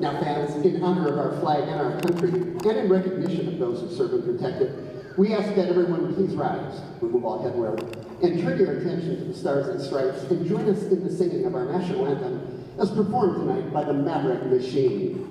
Now fans, in honor of our flag and our country, and in recognition of those who serve and protect it, we ask that everyone please rise, remove all headwear, and turn your attention to the Stars and Stripes and join us in the singing of our national anthem as performed tonight by the MAVRIK Machine.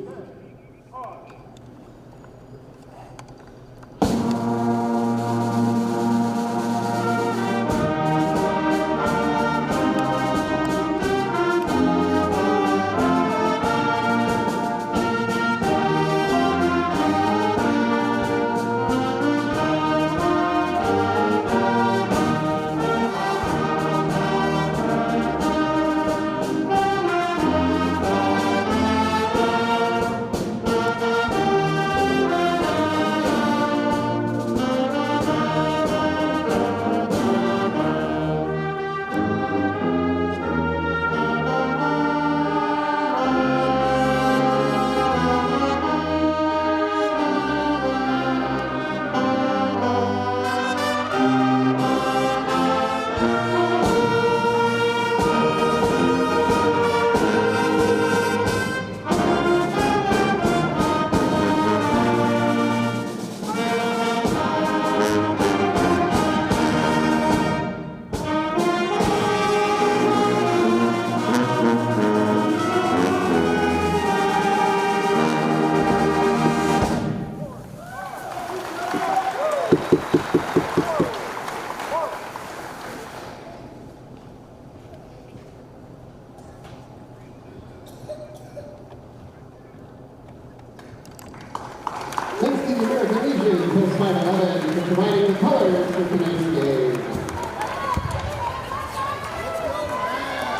Thanks to the American Legion, post-final 11, for providing the colors for tonight's game.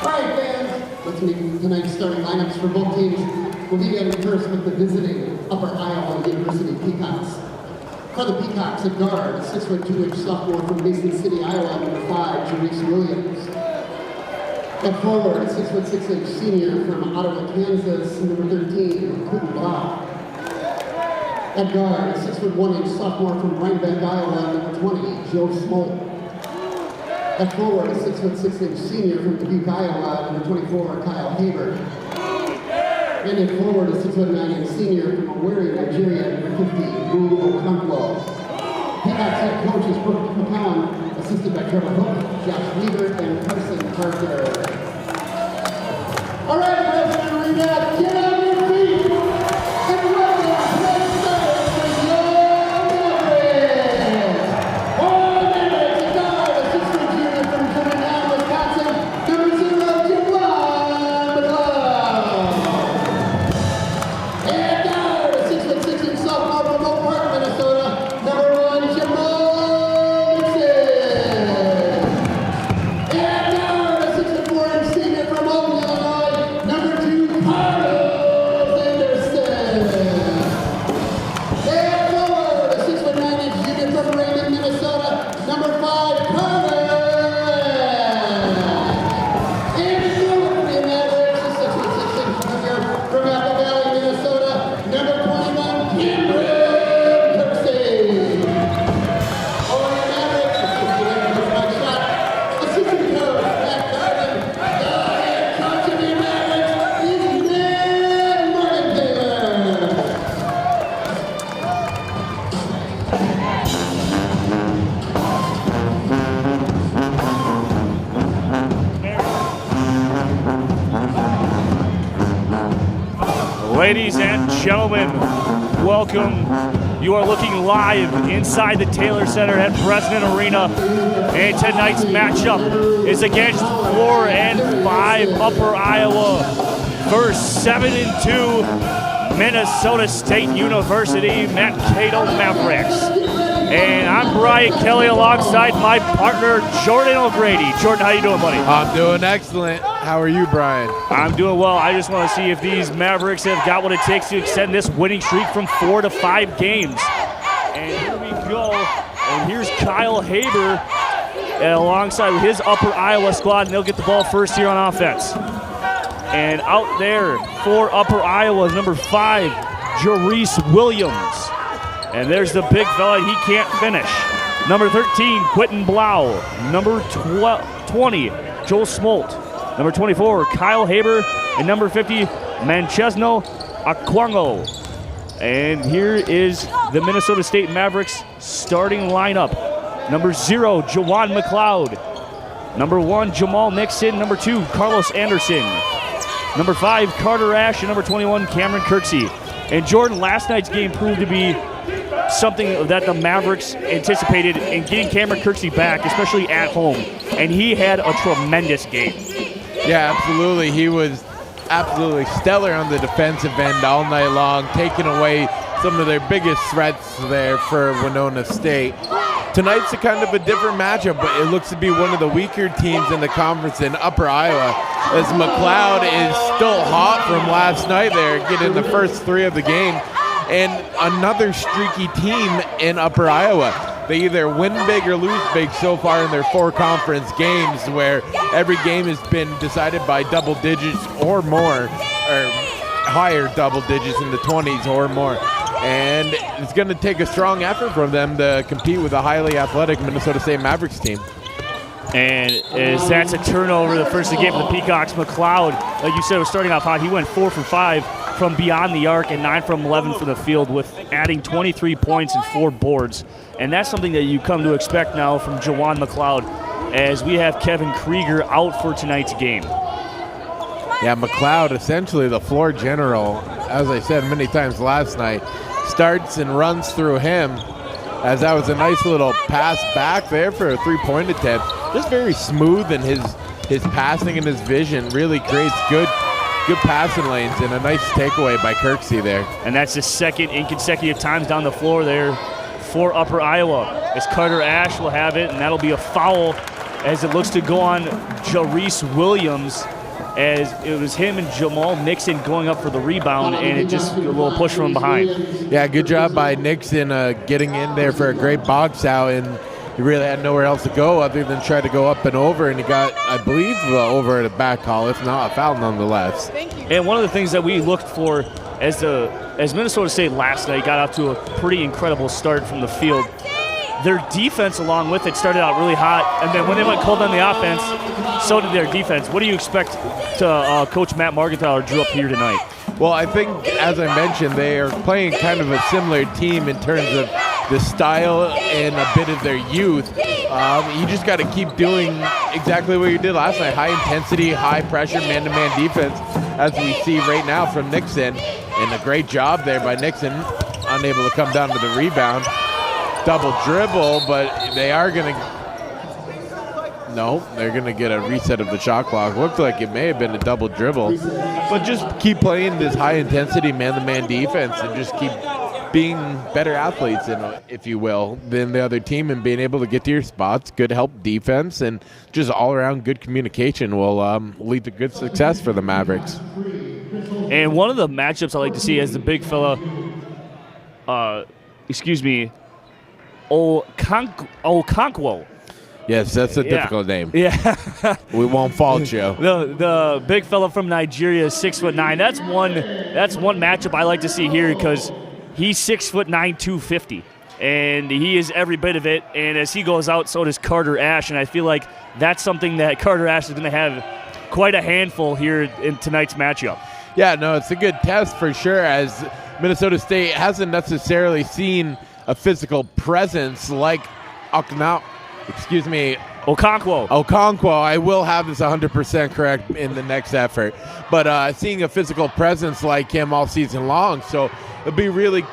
All right, fans, let's make tonight's starting lineups for both teams. We'll begin first with the visiting UpperIowa University Peacocks. For the Peacocks, at guard, 6'2" sophomore from Mason City, Iowa, number 5, Jerice Williams. At forward, 6'6" senior from Ottawa, Kansas, number 13, Quentin Blau. At guard, 6'1" sophomore from Rhinebeck, Iowa, number 20, Joe Smolt. At forward, 6'6" senior from Dubuque, Iowa, number 24, Kyle Haber. And at forward, a 6'9" senior from Owerri, Nigeria, number 50, Wu Okonkwo. Peacock's head coach is Brooke McCowan, assisted by Trevor Hook, Josh Weaver, and Carson Parker. All right, President Arena, get on your feet and welcome tonight's starters for your MAVRIK. On MAVRIK, the guard, a 6'3" junior from Germantown, Wisconsin, number 0, Jaquan McLeod. And guard, a 6'6" sophomore from Oak Park, Minnesota, number 1, Jamal Nixon. And guard, a 6'4" senior from Oakland, Illinois, number 2, Carlos Anderson. And forward, a 6'9" junior from Raymond, Minnesota, number 5, Carter. And forward for the MAVRIKs, a 6'6" junior from Apple Valley, Minnesota, number 21, Cameron Kirksey. For the MAVRIKs, assistant coach Mike Schott, assistant coach Matt Garvin, the head coach of the MAVRIKs is Ned Morgan-Taylor. Ladies and gentlemen, welcome. You are looking live inside the Taylor Center at President Arena, and tonight's matchup is against 4 and 5 UpperIowa versus 7 and 2 Minnesota State University Mankato MAVRIKs. And I'm Brian Kelly alongside my partner Jordan O'Grady. Jordan, how you doing, buddy? I'm doing excellent. How are you, Brian? I'm doing well. I just want to see if these MAVRIKs have got what it takes to extend this winning streak from 4 to 5 games. And here we go. And here's Kyle Haber alongside his UpperIowa squad, and they'll get the ball first here on offense. And out there for UpperIowa is number 5, Jerice Williams. And there's the big fella, he can't finish. Number 13, Quentin Blau. Number 20, Joel Smolt. Number 24, Kyle Haber. And number 50, Manchesno Aquango. And here is the Minnesota State Mavericks starting lineup. Number 0, Jawan McLeod. Number 1, Jamal Nixon. Number 2, Carlos Anderson. Number 5, Carter Ash. And number 21, Cameron Kirksey. And Jordan, last night's game proved to be something that the Mavericks anticipated in getting Cameron Kirksey back, especially at home. And he had a tremendous game. Yeah, absolutely. He was absolutely stellar on the defensive end all night long, taking away some of their biggest threats there for Winona State. Tonight's a kind of a different matchup, but it looks to be one of the weaker teams in the conference in Upper Iowa, as McLeod is still hot from last night there, getting the first 3 of the game, and another streaky team in Upper Iowa. They either win big or lose big so far in their 4 conference games, where every game has been decided by double digits or more, or higher double digits in the 20s or more. And it's going to take a strong effort from them to compete with a highly athletic Minnesota State Mavericks team. And as that's a turnover, the first of the game for the Peacocks, McLeod, like you said, was starting off hot. He went 4 for 5 from beyond the arc and 9 from 11 from the field, with adding 23 points and 4 boards. And that's something that you come to expect now from Jawan McLeod, as we have Kevin Krieger out for tonight's game. Yeah, McLeod, essentially the floor general, as I said many times last night, starts and runs through him, as that was a nice little pass back there for a 3-point attempt. Just very smooth in his passing and his vision. Really creates good passing lanes, and a nice takeaway by Kirksey there. And that's the second in consecutive times down the floor there for Upper Iowa, as Carter Ash will have it, and that'll be a foul as it looks to go on Jarice Williams, as it was him and Jamal Nixon going up for the rebound, and it just a little push from behind. Yeah, good job by Nixon getting in there for a great box out, and he really had nowhere else to go other than try to go up and over, and he got, I believe, over at a back call, if not a foul nonetheless. And one of the things that we looked for as Minnesota State last night got off to a pretty incredible start from the field, their defense along with it started out really hot, and then when they went cold on the offense, so did their defense. What do you expect to Coach Matt Margenthaler drew up here tonight? Well, I think, as I mentioned, they are playing kind of a similar team in terms of the style and a bit of their youth. You just got to keep doing exactly what you did last night. High intensity, high pressure, man-to-man defense, as we see right now from Nixon. And a great job there by Nixon, unable to come down to the rebound. Double dribble, but they are going to... No, they're going to get a reset of the shot clock. Looked like it may have been a double dribble. But just keep playing this high-intensity man-to-man defense and just keep being better athletes, if you will, than the other team, and being able to get to your spots. Good help defense and just all-around good communication will lead to good success for the Mavericks. And one of the matchups I like to see as the big fella, Okonkwo. Yes, that's a difficult name. Yeah. We won't fault you. The big fella from Nigeria is 6'9". That's one matchup I like to see here, because he's 6'9", 250. And he is every bit of it. And as he goes out, so does Carter Ash. And I feel like that's something that Carter Ash is going to have quite a handful here in tonight's matchup. Yeah, no, it's a good test for sure, as Minnesota State hasn't necessarily seen a physical presence like Okonkwo. I will have this 100% correct in the next effort. But seeing a physical presence like him all season long. So it'll be really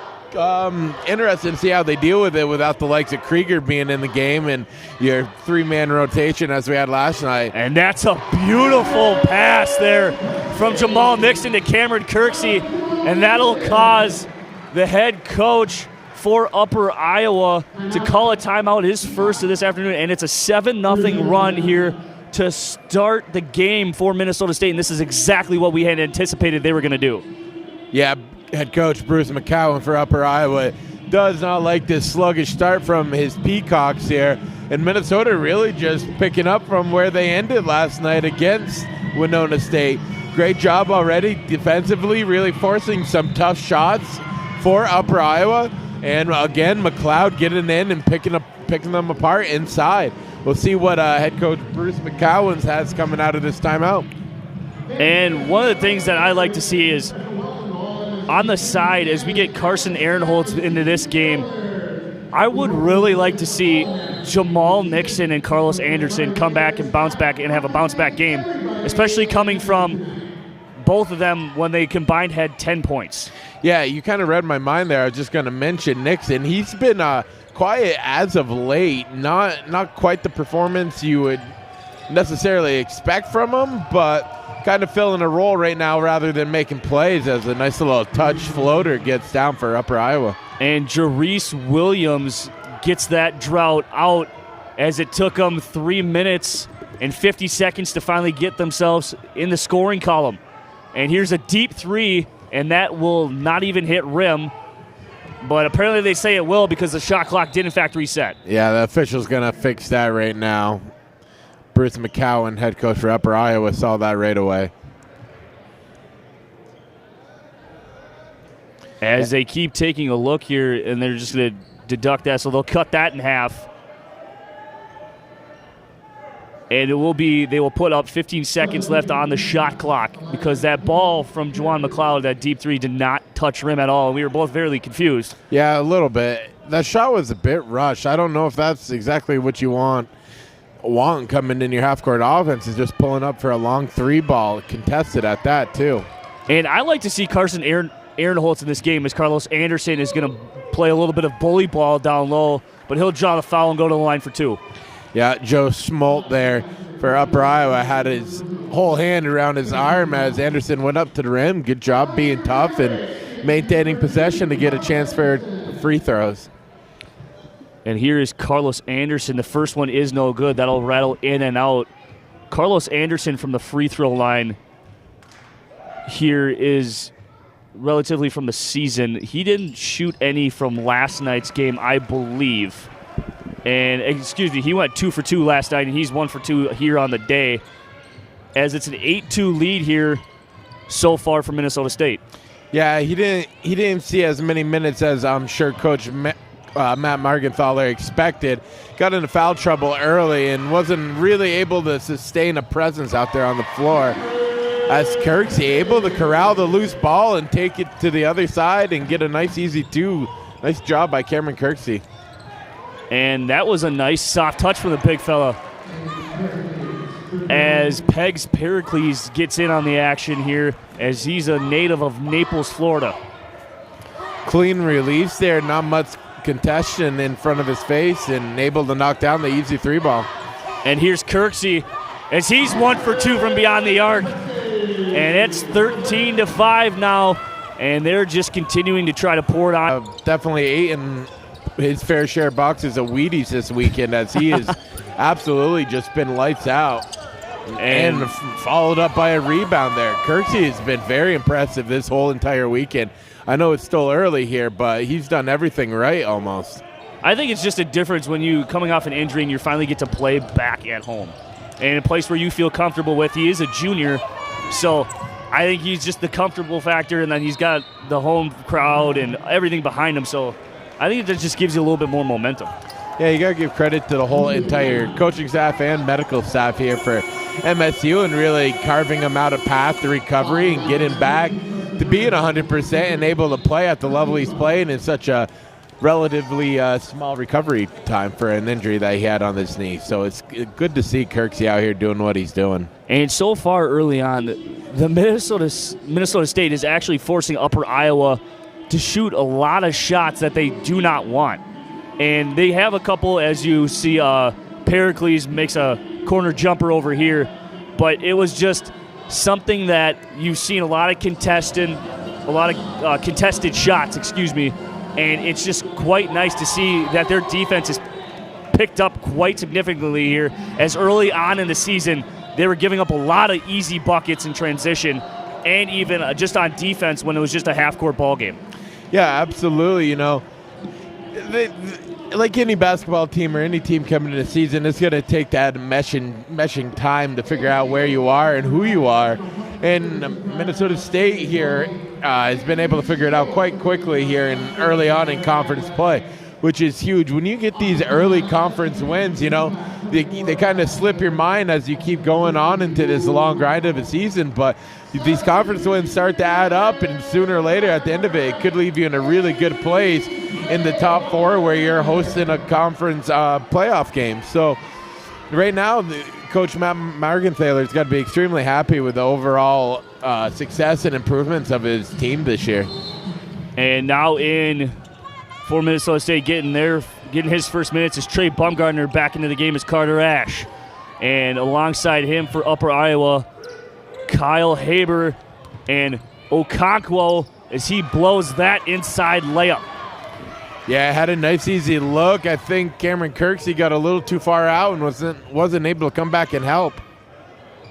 interesting to see how they deal with it without the likes of Krieger being in the game and your 3-man rotation as we had last night. And that's a beautiful pass there from Jamal Nixon to Cameron Kirksey. And that'll cause the head coach for Upper Iowa to call a timeout, his first of this afternoon, and it's a 7-0 run here to start the game for Minnesota State, and this is exactly what we had anticipated they were going to do. Yeah, head coach Bruce McCowan for Upper Iowa does not like this sluggish start from his Peacocks here, and Minnesota really just picking up from where they ended last night against Winona State. Great job already defensively, really forcing some tough shots for Upper Iowa. And again, McLeod getting in and picking them apart inside. We'll see what head coach Bruce McCowan has coming out of this timeout. And one of the things that I like to see is on the side, as we get Carson Ehrenholz into this game, I would really like to see Jamal Nixon and Carlos Anderson come back and bounce back and have a bounce-back game, especially coming from both of them when they combined had 10 points. Yeah, you kind of read my mind there. I was just going to mention Nixon. He's been quiet as of late. Not quite the performance you would necessarily expect from him, but kind of filling a role right now rather than making plays, as a nice little touch floater gets down for Upper Iowa. And Jarice Williams gets that drought out, as it took them 3 minutes and 50 seconds to finally get themselves in the scoring column. And here's a deep three, and that will not even hit rim. But apparently they say it will, because the shot clock did in fact reset. Yeah, the official's going to fix that right now. Bruce McCowan, head coach for Upper Iowa, saw that right away. As they keep taking a look here, and they're just going to deduct that, so they'll cut that in half. And they will put up 15 seconds left on the shot clock, because that ball from Juwan McLeod, that deep three, did not touch rim at all. We were both fairly confused. Yeah, a little bit. That shot was a bit rushed. I don't know if that's exactly what you want coming in your half-court offense, is just pulling up for a long three ball, contested at that too. And I like to see Carson Ehrenholz in this game, as Carlos Anderson is going to play a little bit of bully ball down low, but he'll draw the foul and go to the line for two. Yeah, Joe Smolt there for Upper Iowa had his whole hand around his arm as Anderson went up to the rim. Good job being tough and maintaining possession to get a chance for free throws. And here is Carlos Anderson. The first one is no good. That'll rattle in and out. Carlos Anderson from the free throw line here is relatively from the season. He didn't shoot any from last night's game, I believe. And, excuse me, he went 2 for 2 last night, and he's 1 for 2 here on the day, as it's an 8-2 lead here so far for Minnesota State. Yeah, he didn't see as many minutes as I'm sure Coach Matt Margenthaler expected. Got into foul trouble early and wasn't really able to sustain a presence out there on the floor. As Kirksey able to corral the loose ball and take it to the other side and get a nice easy two. Nice job by Cameron Kirksey. And that was a nice soft touch from the big fella, as Pegs Pericles gets in on the action here, as he's a native of Naples, Florida. Clean release there, not much contention in front of his face, and able to knock down the easy three ball. And here's Kirksey, as he's 1 for 2 from beyond the arc. And it's 13-5 now, and they're just continuing to try to pour it on. Definitely eating his fair share of boxes of Wheaties this weekend, as he has absolutely just been lights out. And followed up by a rebound there. Kirksey has been very impressive this whole entire weekend. I know it's still early here, but he's done everything right almost. I think it's just a difference when you coming off an injury and you finally get to play back at home, and a place where you feel comfortable with. He is a junior, so I think he's just the comfortable factor, and then he's got the home crowd and everything behind him, so I think that just gives you a little bit more momentum. Yeah, you got to give credit to the whole entire coaching staff and medical staff here for MSU, and really carving him out a path to recovery and getting back to being 100% and able to play at the level he's playing in such a relatively small recovery time for an injury that he had on his knee. So it's good to see Kirksey out here doing what he's doing. And so far early on, the Minnesota State is actually forcing Upper Iowa to shoot a lot of shots that they do not want. And they have a couple, as you see, Pericles makes a corner jumper over here, but it was just something that you've seen a lot of contested shots, and it's just quite nice to see that their defense is picked up quite significantly here, as early on in the season they were giving up a lot of easy buckets in transition, and even just on defense when it was just a half-court ball game. Yeah, absolutely. You know, like any basketball team or any team coming into the season, it's going to take that meshing time to figure out where you are and who you are. And Minnesota State here has been able to figure it out quite quickly here and early on in conference play. which is huge. When you get these early conference wins, they kind of slip your mind as you keep going on into this long grind of a season. But these conference wins start to add up, and sooner or later at the end of it could leave you in a really good place in the top 4 where you're hosting a conference playoff game. So right now, Coach Matt Margenthaler's got to be extremely happy with the overall success and improvements of his team this year. And now for Minnesota State getting his first minutes is Trey Bumgardner. Back into the game is Carter Ash. And alongside him for Upper Iowa, Kyle Haber and Okonkwo as he blows that inside layup. Yeah, had a nice easy look. I think Cameron Kirksey got a little too far out and wasn't able to come back and help.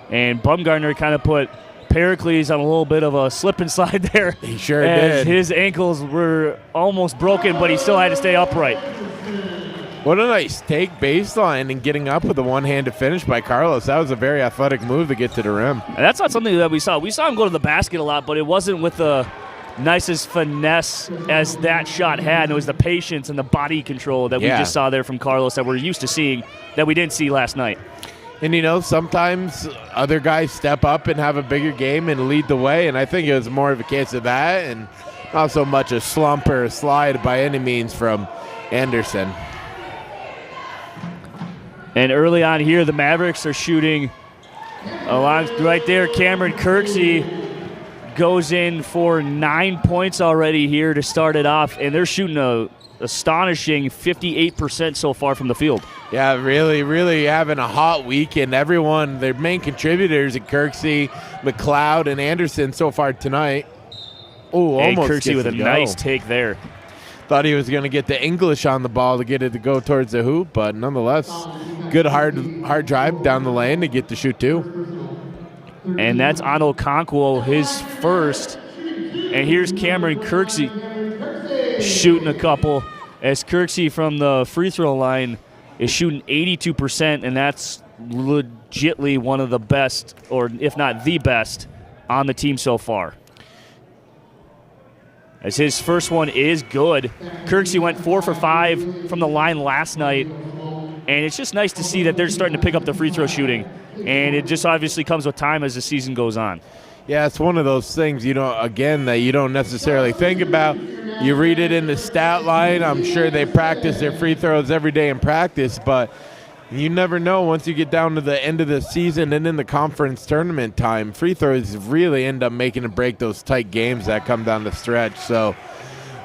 And Bumgardner kind of put Pericles on a little bit of a slip and slide there. He sure did. His ankles were almost broken, but he still had to stay upright. What a nice take baseline and getting up with a one-handed finish by Carlos. That was a very athletic move to get to the rim. And that's not something that we saw. We saw him go to the basket a lot, but it wasn't with the nicest finesse as that shot had. And it was the patience and the body control that we just saw there from Carlos that we're used to seeing that we didn't see last night. And, sometimes other guys step up and have a bigger game and lead the way, and I think it was more of a case of that and not so much a slump or a slide by any means from Anderson. And early on here, the Mavericks are shooting along right there. Cameron Kirksey goes in for 9 points already here to start it off, and they're shooting a astonishing 58% so far from the field. Yeah, really, really having a hot weekend. Everyone, their main contributors at Kirksey, McLeod, and Anderson so far tonight. Oh, almost Kirksey with a nice take there. Thought he was going to get the English on the ball to get it to go towards the hoop, but nonetheless, good hard drive down the lane to get to shoot 2. And that's on Okonkwo, his first. And here's Cameron Kirksey shooting a couple as Kirksey from the free throw line is shooting 82%, and that's legitly one of the best, or if not the best, on the team so far. As his first one is good. Kirksey went 4 for 5 from the line last night, and it's just nice to see that they're starting to pick up the free throw shooting, and it just obviously comes with time as the season goes on. Yeah, it's one of those things, that you don't necessarily think about. You read it in the stat line. I'm sure they practice their free throws every day in practice, but you never know once you get down to the end of the season and in the conference tournament time. Free throws really end up making or break those tight games that come down the stretch. So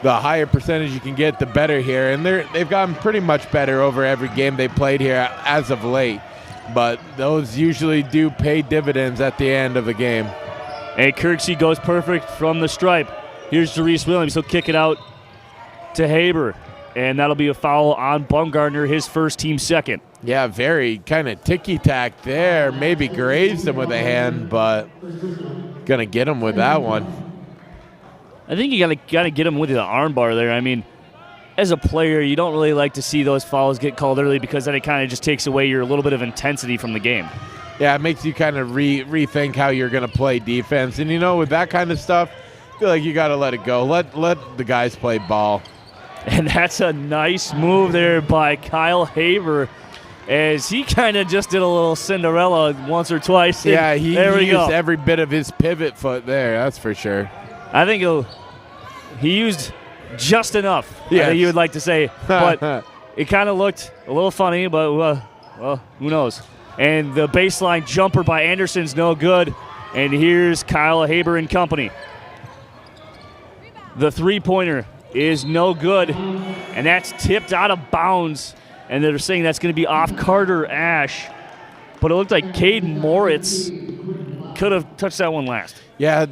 the higher percentage you can get, the better here. And they've gotten pretty much better over every game they played here as of late. But those usually do pay dividends at the end of the game. And Kirksey goes perfect from the stripe. Here's Jarice Williams. He'll kick it out to Haber. And that'll be a foul on Bumgardner, his first, team second. Yeah, very kind of ticky-tack there. Maybe grazed him with a hand, but going to get him with that one. I think you gotta get him with the arm bar there. I mean, as a player, you don't really like to see those fouls get called early because then it kind of just takes away your little bit of intensity from the game. Yeah, it makes you kind of rethink how you're going to play defense. And, with that kind of stuff, I feel like you got to let it go. Let the guys play ball. And that's a nice move there by Kyle Haber as he kind of just did a little Cinderella once or twice. Yeah, he used every bit of his pivot foot there, that's for sure. I think he used just enough, yes. I think you would like to say. But it kind of looked a little funny, but, well, who knows. And the baseline jumper by Anderson's no good. And here's Kyle Haber and company. The three-pointer is no good, and that's tipped out of bounds. And they're saying that's going to be off Carter Ash. But it looked like Cade Moritz could have touched that one last. Yeah,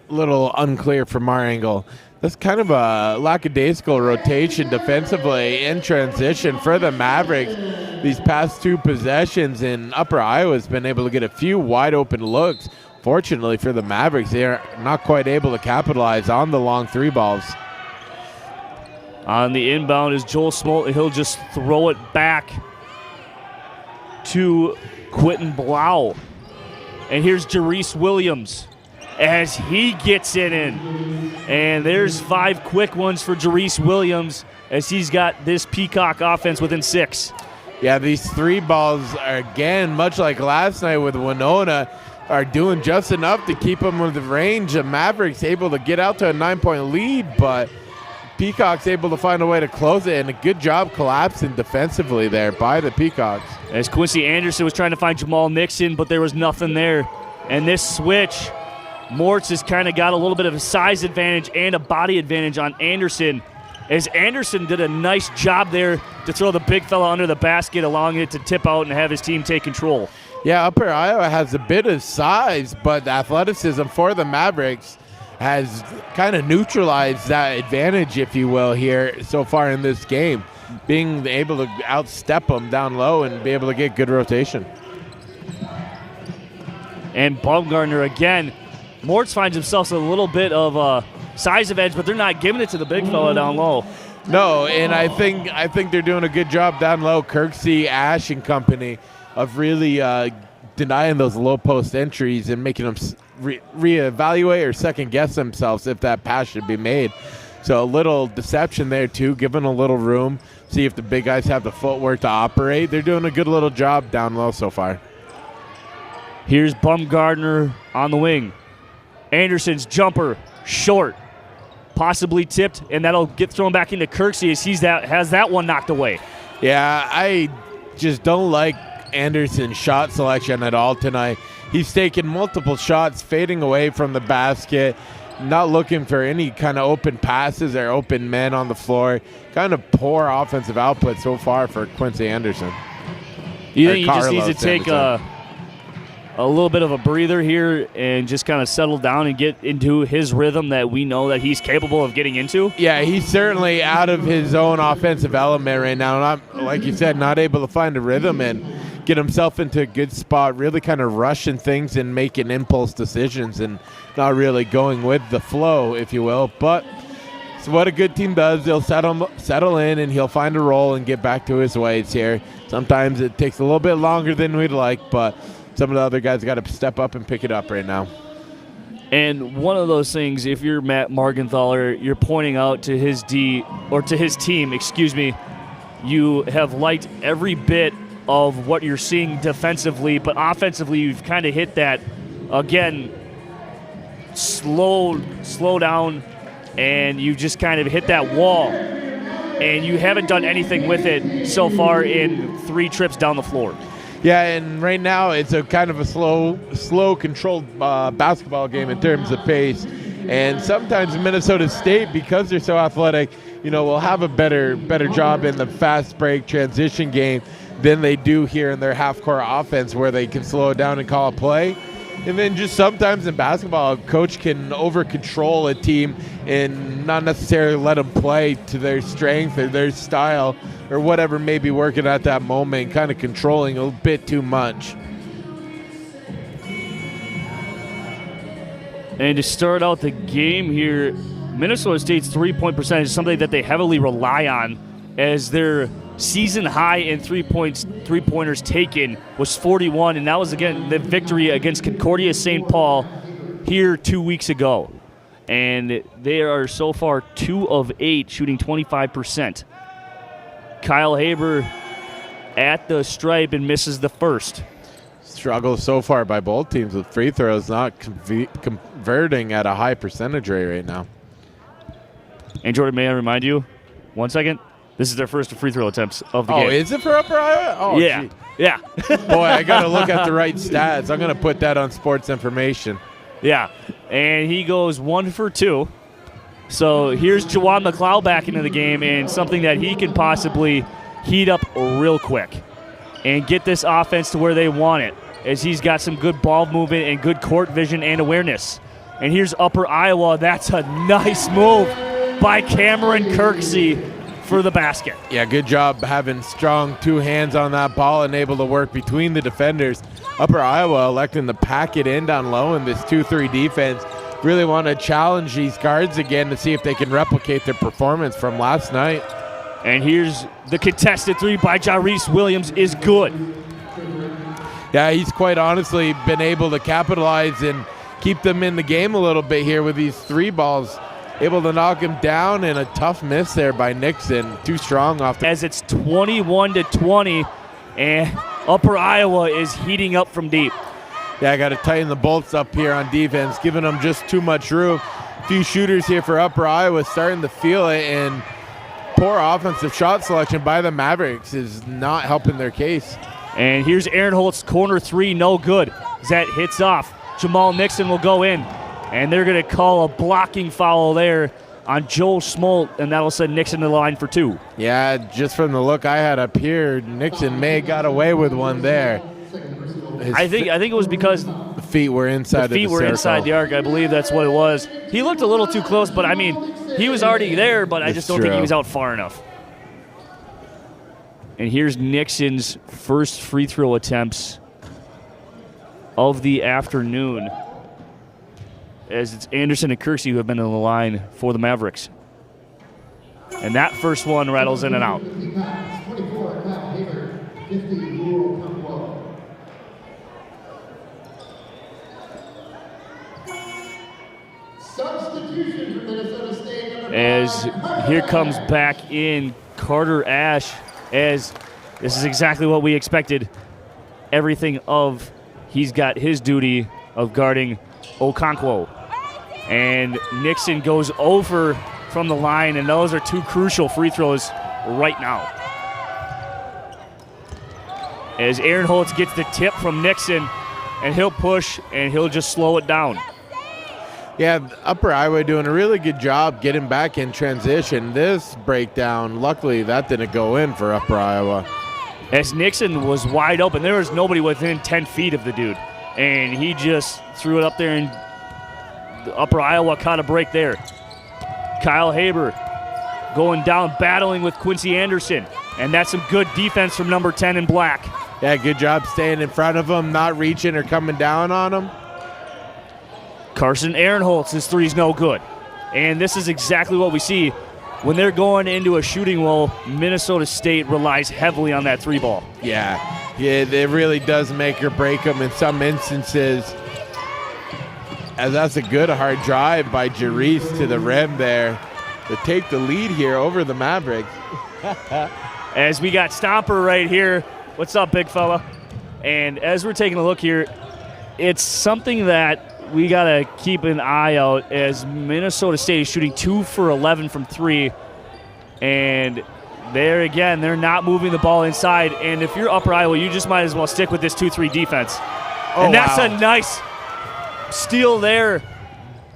a little unclear from our angle. That's kind of a lackadaisical rotation defensively in transition for the Mavericks. These past 2 possessions in Upper Iowa has been able to get a few wide-open looks. Fortunately for the Mavericks, they are not quite able to capitalize on the long 3 balls. On the inbound is Joel Smolt, and he'll just throw it back to Quentin Blau. And here's Jarice Williams as he gets it in. And there's 5 quick ones for Jarice Williams as he's got this Peacock offense within 6. Yeah, these 3 balls are, again, much like last night with Winona, are doing just enough to keep them with the range. The Mavericks able to get out to a 9-point lead, but Peacock's able to find a way to close it, and a good job collapsing defensively there by the Peacocks. As Quincy Anderson was trying to find Jamal Nixon, but there was nothing there. And this switch, Mortz has kind of got a little bit of a size advantage and a body advantage on Anderson, as Anderson did a nice job there to throw the big fella under the basket, allowing it to tip out and have his team take control. Yeah, UpperIowa has a bit of size, but the athleticism for the Mavericks has kind of neutralized that advantage, if you will, here so far in this game, being able to outstep them down low and be able to get good rotation. And Baumgartner again. Mortz finds himself a little bit of a size advantage, but they're not giving it to the big fella down low. No, and I think they're doing a good job down low, Kirksey, Ash, and company, of really denying those low post entries and making them reevaluate or second guess themselves if that pass should be made. So a little deception there too, giving a little room, see if the big guys have the footwork to operate. They're doing a good little job down low so far. Here's Baumgartner on the wing. Anderson's jumper, short, possibly tipped, and that'll get thrown back into Kirksey as has that one knocked away. Yeah, I just don't like Anderson's shot selection at all tonight. He's taken multiple shots, fading away from the basket, not looking for any kind of open passes or open men on the floor. Kind of poor offensive output so far for Quincy Anderson. You think he just needs to take a little bit of a breather here and just kind of settle down and get into his rhythm that we know that he's capable of getting into? Yeah, he's certainly out of his own offensive element right now. Not, like you said, not able to find a rhythm and get himself into a good spot, really kind of rushing things and making impulse decisions and not really going with the flow, if you will. But it's what a good team does. They'll settle in, and he'll find a role and get back to his ways here. Sometimes it takes a little bit longer than we'd like, but some of the other guys got to step up and pick it up right now. And one of those things, if you're Matt Margenthaler, you're pointing out to his team, you have liked every bit of what you're seeing defensively, but offensively you've kind of hit that, again, slow down, and you just kind of hit that wall. And you haven't done anything with it so far in 3 trips down the floor. Yeah, and right now it's a kind of a slow controlled basketball game in terms of pace. And sometimes Minnesota State, because they're so athletic, will have a better job in the fast break transition game than they do here in their half-court offense, where they can slow it down and call a play. And then just sometimes in basketball, a coach can over-control a team and not necessarily let them play to their strength or their style or whatever may be working at that moment, kind of controlling a bit too much. And to start out the game here, Minnesota State's three-point percentage is something that they heavily rely on, as their season high in three-pointers taken was 41, and that was, again, the victory against Concordia St. Paul here 2 weeks ago. And they are so far 2 of 8, shooting 25%. Kyle Haber at the stripe and misses the first. Struggle so far by both teams with free throws, not converting at a high percentage rate right now. And Jordan, may I remind you, 1 second, this is their first free throw attempts of the game. Oh, is it for UpperIowa? Oh, yeah. Gee. Yeah. Boy, I got to look at the right stats. I'm going to put that on Sports Information. Yeah. And he goes 1 for 2. So here's Jawan McLeod back into the game, and something that he can possibly heat up real quick and get this offense to where they want it, as he's got some good ball movement and good court vision and awareness. And here's UpperIowa. That's a nice move by Cameron Kirksey for the basket. Yeah, good job having strong 2 hands on that ball and able to work between the defenders. UpperIowa electing to pack it in down low in this 2-3 defense. Really want to challenge these guards again to see if they can replicate their performance from last night. And here's the contested 3 by Jarese Williams is good. Yeah, he's quite honestly been able to capitalize and keep them in the game a little bit here with these 3 balls. able to knock him down, and a tough miss there by Nixon. Too strong off the... As it's 21-20, and Upper Iowa is heating up from deep. Yeah, I got to tighten the bolts up here on defense, giving them just too much room. A few shooters here for Upper Iowa starting to feel it, and poor offensive shot selection by the Mavericks is not helping their case. And here's Aaron Holt's corner three, no good. That hits off. Jamal Nixon will go in, and they're going to call a blocking foul there on Joe Smolt, and that'll send Nixon to the line for 2. Yeah, just from the look I had up here, Nixon may have got away with one there. I think it was because the feet were inside the circle. Inside the arc. I believe that's what it was. He looked a little too close, but I mean, he was already there, but I just don't think he was out far enough. And here's Nixon's first free throw attempts of the afternoon, as it's Anderson and Kirksey who have been on the line for the Mavericks. And that first one rattles in and out. Substitution for Minnesota State. As here comes back in Carter Ash, as this is exactly what we expected. Everything of he's got his duty of guarding Okonkwo. And Nixon goes over from the line, and those are 2 crucial free throws right now. As Aaron Holtz gets the tip from Nixon, and he'll push, and he'll just slow it down. Yeah, Upper Iowa doing a really good job getting back in transition. This breakdown, luckily that didn't go in for Upper Iowa. As Nixon was wide open, there was nobody within 10 feet of the dude. And he just threw it up there, and Upper Iowa caught a break there. Kyle Haber going down, battling with Quincy Anderson. And that's some good defense from number 10 in black. Yeah, good job staying in front of him, not reaching or coming down on him. Carson Aaron Holtz, his three's no good. And this is exactly what we see when they're going into a shooting wall. Minnesota State relies heavily on that 3 ball. Yeah, it really does make or break them in some instances. As that's a good hard drive by Jarice to the rim there to take the lead here over the Mavericks. As we got Stomper right here. What's up, big fella? And as we're taking a look here, it's something that we got to keep an eye out, as Minnesota State is shooting 2 for 11 from 3. And there again, they're not moving the ball inside. And if you're Upper Iowa, you just might as well stick with this 2-3 defense. And that's a nice steal there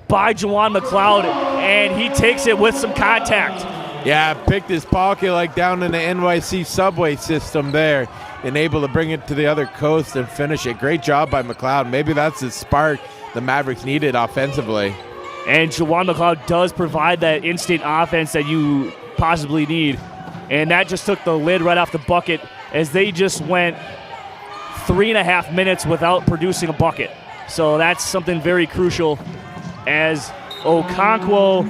by Juwan McLeod, and he takes it with some contact. Yeah, picked his pocket like down in the NYC subway system there, and able to bring it to the other coast and finish it. Great job by McLeod. Maybe that's the spark the Mavericks needed offensively. And Juwan McLeod does provide that instant offense that you possibly need. And that just took the lid right off the bucket, as they just went 3.5 minutes without producing a bucket. So that's something very crucial, as Okonkwo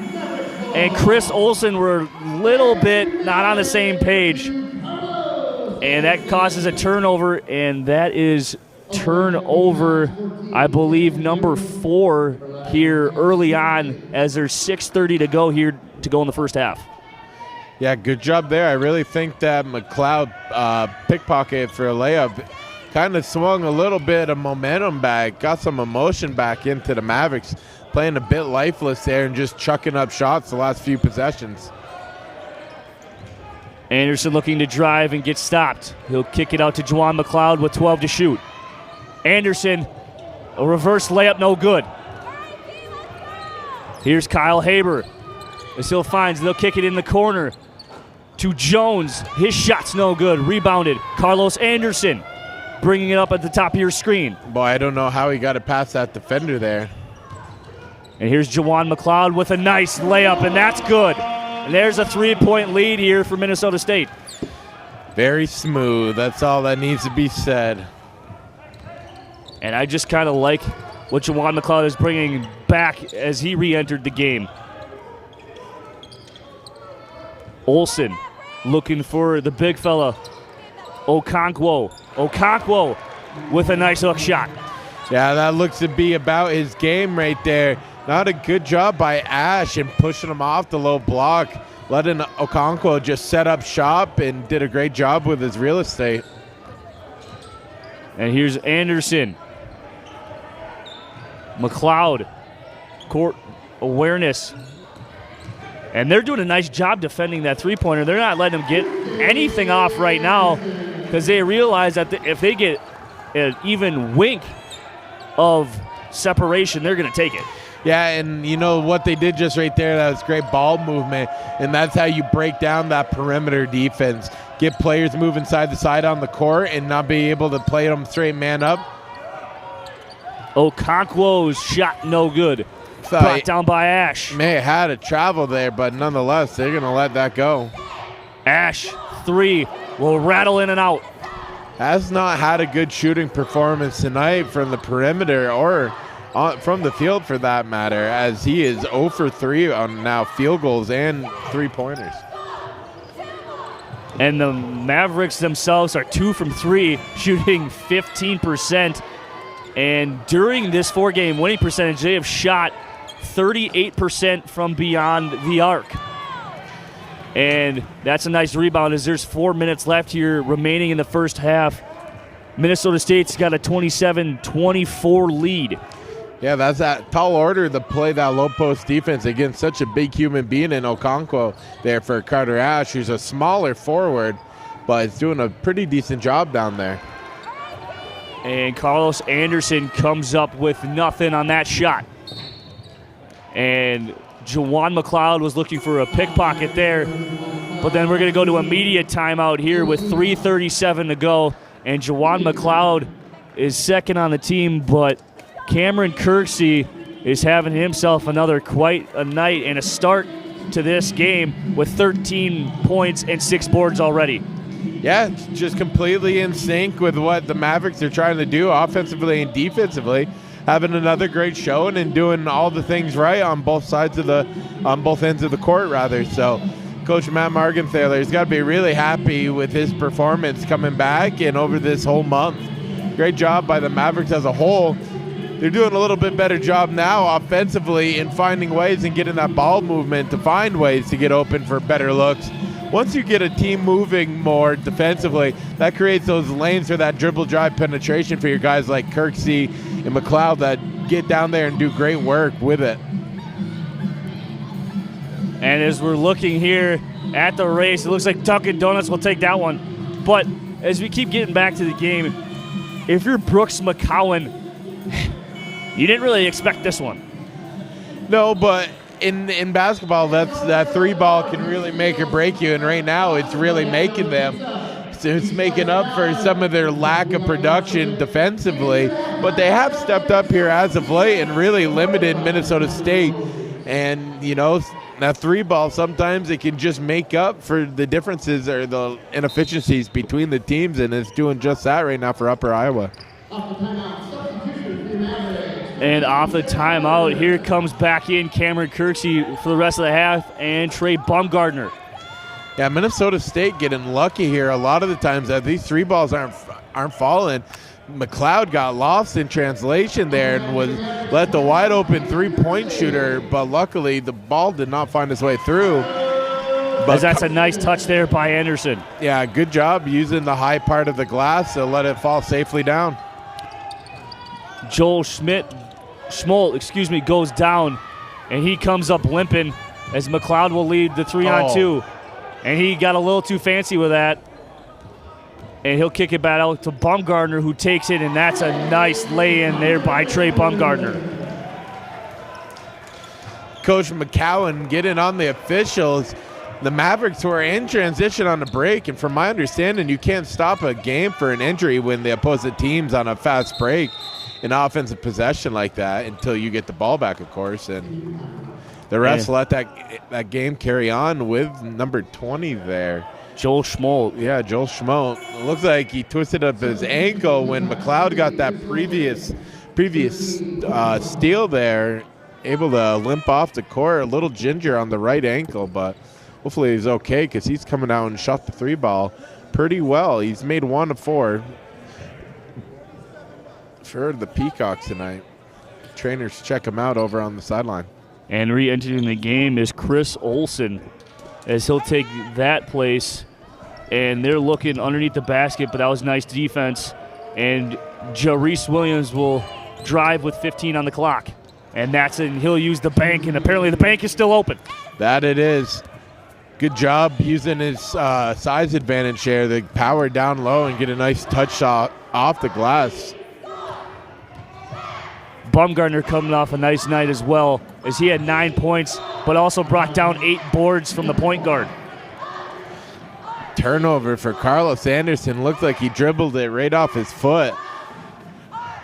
and Chris Olsen were a little bit not on the same page. And that causes a turnover, and that is turnover, I believe, number 4 here early on, as there's 6:30 to go here to go in the first half. Yeah, good job there. I really think that McLeod pickpocket for a layup kind of swung a little bit of momentum back, got some emotion back into the Mavericks, playing a bit lifeless there and just chucking up shots the last few possessions. Anderson looking to drive and get stopped. He'll kick it out to Juwan McLeod with 12 to shoot. Anderson, a reverse layup, no good. Here's Kyle Haber. As he'll finds, they'll kick it in the corner to Jones. His shot's no good. Rebounded. Carlos Anderson bringing it up at the top of your screen. Boy, I don't know how he got it past that defender there. And here's Juwan McLeod with a nice layup, and that's good. And there's a 3-point lead here for Minnesota State. Very smooth. That's all that needs to be said. And I just kind of like what Juwan McLeod is bringing back as he re-entered the game. Olsen looking for the big fella, Okonkwo. Okonkwo with a nice hook shot. Yeah, that looks to be about his game right there. Not a good job by Ash in pushing him off the low block, letting Okonkwo just set up shop and did a great job with his real estate. And here's Anderson. McLeod, court awareness. And they're doing a nice job defending that three-pointer. They're not letting them get anything off right now because they realize that if they get an even wink of separation, they're going to take it. Yeah, and you know what they did just right there, that was great ball movement, and that's how you break down that perimeter defense. Get players moving side to side on the court and not be able to play them straight man up. Okonkwo's shot no good. Brought down by Ash. May have had a travel there, but nonetheless, they're going to let that go. Ash, three, will rattle in and out. Has not had a good shooting performance tonight from the perimeter or from the field for that matter, as he is 0 for 3 on now field goals and three-pointers. And the Mavericks themselves are 2 from 3, shooting 15%. And during this 4-game winning percentage, they have shot 38% from beyond the arc. And that's a nice rebound as there's 4 minutes left here remaining in the first half. Minnesota State's got a 27-24 lead. Yeah, that's that tall order to play that low post defense against such a big human being in Okonkwo there for Carter Ash, who's a smaller forward, but is doing a pretty decent job down there. And Carlos Anderson comes up with nothing on that shot. And Jawan McLeod was looking for a pickpocket there, but then we're going to go to immediate timeout here with 3:37 to go. And Jawan McLeod is second on the team, but Cameron Kirksey is having himself quite a night and a start to this game with 13 points and 6 boards already. Yeah, it's just completely in sync with what the Mavericks are trying to do offensively and defensively. Having another great showing and doing all the things right on both ends of the court, rather. So Coach Matt Margenthaler has got to be really happy with his performance coming back and over this whole month. Great job by the Mavericks as a whole. They're doing a little bit better job now offensively in finding ways and getting that ball movement to find ways to get open for better looks. Once you get a team moving more defensively, that creates those lanes for that dribble drive penetration for your guys like Kirksey and McLeod that get down there and do great work with it. And as we're looking here at the race, it looks like Dunkin' Donuts will take that one. But as we keep getting back to the game, if you're Brooks McCowan, you didn't really expect this one. No, but in basketball, that three ball can really make or break you, and right now it's really making them. So it's making up for some of their lack of production defensively, but they have stepped up here as of late and really limited Minnesota State. And, you know, that three ball, sometimes it can just make up for the differences or the inefficiencies between the teams, and it's doing just that right now for Upper Iowa. And off the timeout, here comes back in Cameron Kirksey for the rest of the half, and Trey Bumgardner. Yeah, Minnesota State getting lucky here a lot of the times that these three balls aren't falling. McLeod got lost in translation there and was let the wide open three-point shooter, but luckily the ball did not find its way through. But that's a nice touch there by Anderson. Yeah, good job using the high part of the glass to let it fall safely down. Joel Schmolt, goes down, and he comes up limping as McLeod will lead the 3-on-2. And he got a little too fancy with that. And he'll kick it back out to Bumgardner, who takes it, and that's a nice lay-in there by Trey Bumgardner. Coach McCowan getting on the officials. The Mavericks were in transition on the break, and from my understanding, you can't stop a game for an injury when the opposite team's on a fast break in offensive possession like that until you get the ball back, of course. And the refs let that game carry on with number 20 there. Joel Schmolt. Yeah, Joel Schmolt. It looks like he twisted up his ankle when McLeod got that previous steal there, able to limp off the court. A little ginger on the right ankle, but hopefully he's okay because he's coming out and shot the three ball pretty well. He's made 1 of 4 for the Peacocks tonight. trainers check him out over on the sideline. And re-entering the game is Chris Olson, as he'll take that place. And they're looking underneath the basket, but that was nice defense. And Jarice Williams will drive with 15 on the clock. And he'll use the bank, and apparently the bank is still open. That it is. Good job using his size advantage here to power down low and get a nice touch shot off the glass. Baumgartner coming off a nice night as well, as he had 9 points, but also brought down 8 boards from the point guard. Turnover for Carlos Anderson. Looked like he dribbled it right off his foot.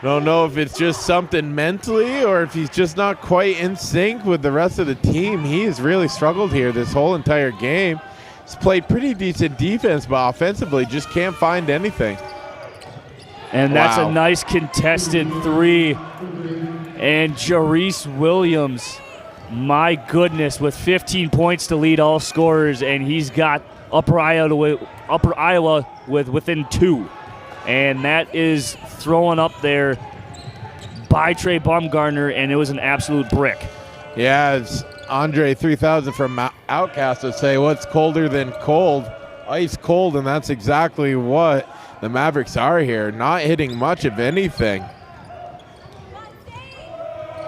Don't know if it's just something mentally or if he's just not quite in sync with the rest of the team. He has really struggled here this whole entire game. He's played pretty decent defense, but offensively just can't find anything. And that's a nice contested three. And Jarice Williams, my goodness, with 15 points to lead all scorers, and he's got Upper Iowa with within 2. And that is thrown up there by Trey Baumgartner, and it was an absolute brick. Yeah, it's Andre 3000 from Outcast would say, what's colder than cold? Ice cold, and that's exactly what the Mavericks are here, not hitting much of anything.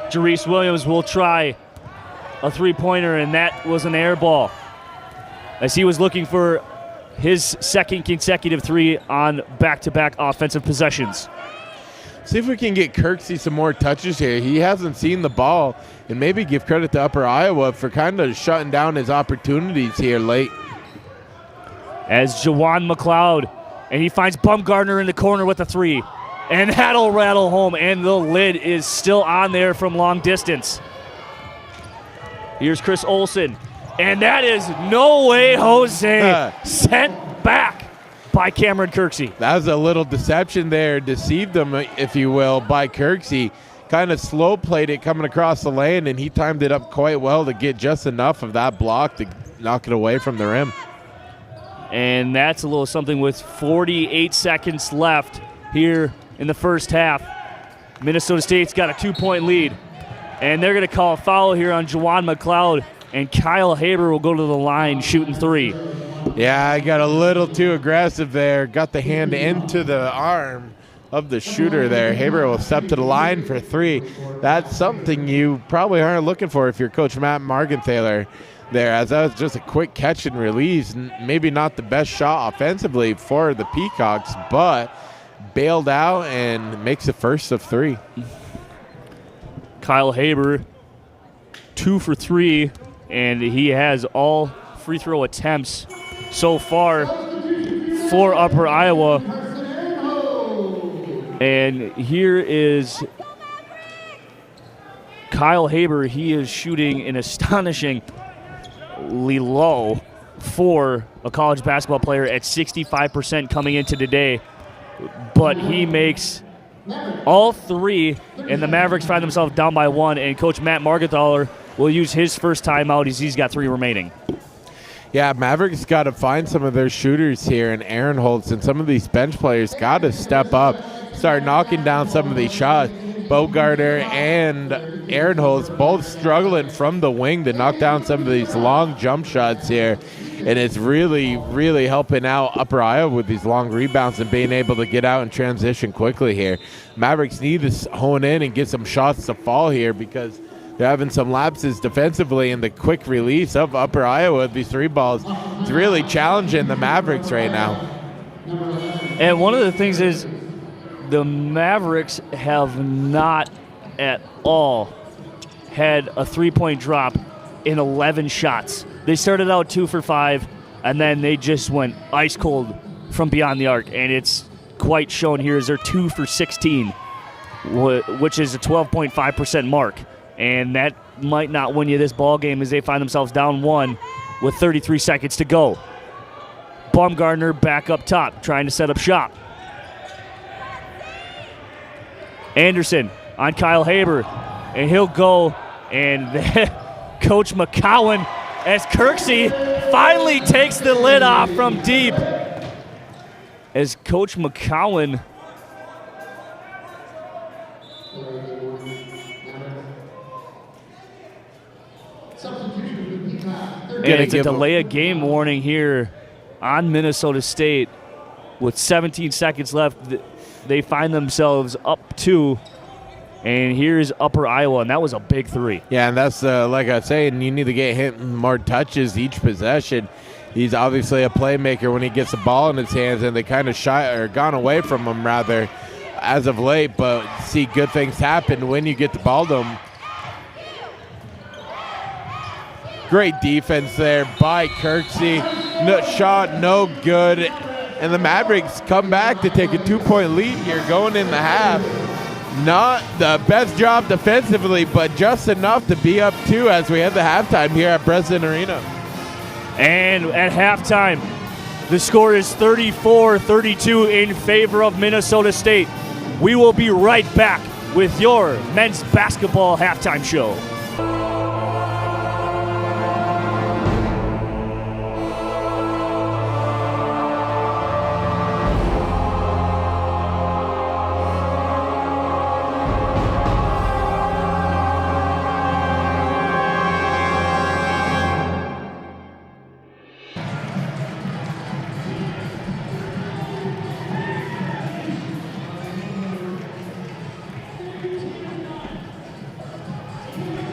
Jarice Williams will try a three-pointer, and that was an air ball, as he was looking for his second consecutive 3 on back-to-back offensive possessions. See if we can get Kirksey some more touches here. He hasn't seen the ball, and maybe give credit to Upper Iowa for kind of shutting down his opportunities here late. As Jawan McLeod, and he finds Baumgartner in the corner with a 3. And that'll rattle home, and the lid is still on there from long distance. Here's Chris Olson. And that is no way, Jose. Sent back by Cameron Kirksey. That was a little deception there. Deceived him, if you will, by Kirksey. Kind of slow played it coming across the lane, and he timed it up quite well to get just enough of that block to knock it away from the rim. And that's a little something with 48 seconds left here in the first half. Minnesota State's got a 2-point lead. And they're going to call a foul here on Jawan McLeod. And Kyle Haber will go to the line shooting 3. Yeah, I got a little too aggressive there. Got the hand into the arm of the shooter there. Haber will step to the line for 3. That's something you probably aren't looking for if you're Coach Matt Morgenthaler there, as that was just a quick catch and release. Maybe not the best shot offensively for the Peacocks, but bailed out and makes the first of 3. Kyle Haber, 2 for 3. And he has all free throw attempts so far for Upper Iowa. And here is Kyle Haber. He is shooting an astonishingly low for a college basketball player at 65% coming into today. But he makes all 3, and the Mavericks find themselves down by 1, and Coach Matt Morgenthaler will use his first timeout as he's got 3 remaining. Yeah, Mavericks got to find some of their shooters here, and Aaron Holtz and some of these bench players got to step up, start knocking down some of these shots. Bogarter and Aaron Holtz both struggling from the wing to knock down some of these long jump shots here. And it's really, really helping out Upper Iowa with these long rebounds and being able to get out and transition quickly here. Mavericks need to hone in and get some shots to fall here, because they're having some lapses defensively, and the quick release of Upper Iowa with these 3 balls is really challenging the Mavericks right now. And one of the things is the Mavericks have not at all had a 3-point drop in 11 shots. They started out 2 for 5, and then they just went ice cold from beyond the arc, and it's quite shown here as they're 2 for 16, which is a 12.5% mark. And that might not win you this ball game as they find themselves down 1 with 33 seconds to go. Baumgartner back up top, trying to set up shop. Anderson on Kyle Haber, and he'll go, and Coach McCowan, as Kirksey finally takes the lid off from deep. As Coach McCowan And it's a delay of game warning here on Minnesota State. With 17 seconds left, they find themselves up 2. And here's Upper Iowa, and that was a big 3. Yeah, and that's like I say, and you need to get him more touches each possession. He's obviously a playmaker when he gets the ball in his hands, and they kind of shy or gone away from him rather as of late. But see good things happen when you get the ball to him. Great defense there by Kirksey. No, shot no good, and the Mavericks come back to take a 2-point lead here going in the half. Not the best job defensively, but just enough to be up 2 as we head to halftime here at Breslin Arena. And at halftime, the score is 34-32 in favor of Minnesota State. We will be right back with your men's basketball halftime show.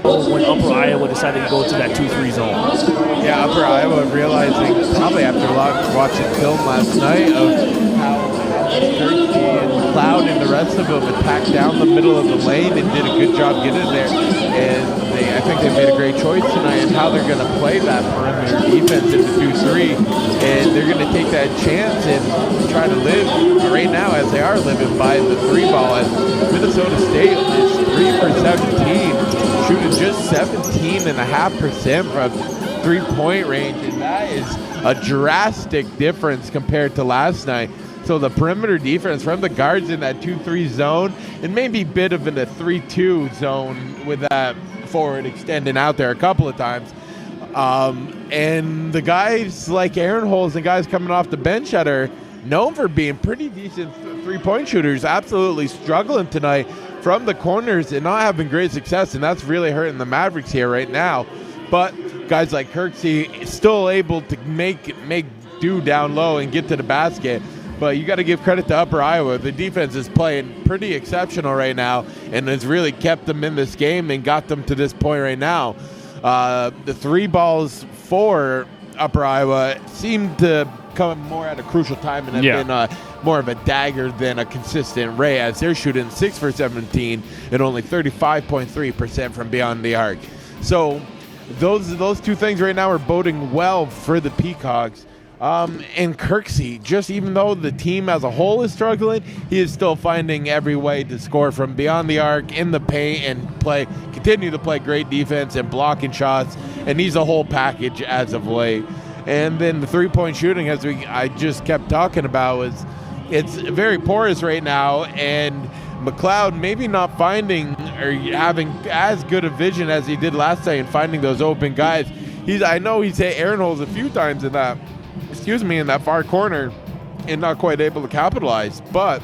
When Upper Iowa decided to go to that 2-3 zone. Yeah, Upper Iowa realizing probably after watching film last night of how Kirksey and McLeod and the rest of them attacked down the middle of the lane and did a good job getting there. And I think they made a great choice tonight in how they're going to play that perimeter defense in the 2-3. And they're going to take that chance and try to live right now as they are living by the 3 ball. As Minnesota State is 3 for 17. Shooting just 17.5% from 3-point range, and that is a drastic difference compared to last night. So the perimeter defense from the guards in that 2-3 zone, and maybe a bit of in a 3-2 zone with that forward extending out there a couple of times. And the guys like Aaron Holes and guys coming off the bench that are known for being pretty decent 3-point shooters, absolutely struggling tonight from the corners and not having great success, and that's really hurting the Mavericks here right now. But guys like Kirksey still able to make do down low and get to the basket. But you got to give credit to Upper Iowa. The defense is playing pretty exceptional right now and has really kept them in this game and got them to this point right now. The 3 balls for Upper Iowa seem to come more at a crucial time and have been more of a dagger than a consistent ray, as they're shooting 6 for 17 and only 35.3% from beyond the arc. So those 2 things right now are boding well for the Peacocks. And Kirksey, just even though the team as a whole is struggling, he is still finding every way to score from beyond the arc, in the paint, and continue to play great defense and blocking shots. And he's a whole package as of late. And then the 3-point shooting, as I just kept talking about, it's very porous right now. And McLeod maybe not finding or having as good a vision as he did last night and finding those open guys. I know he's hit Aaron Holes a few times in that far corner and not quite able to capitalize. But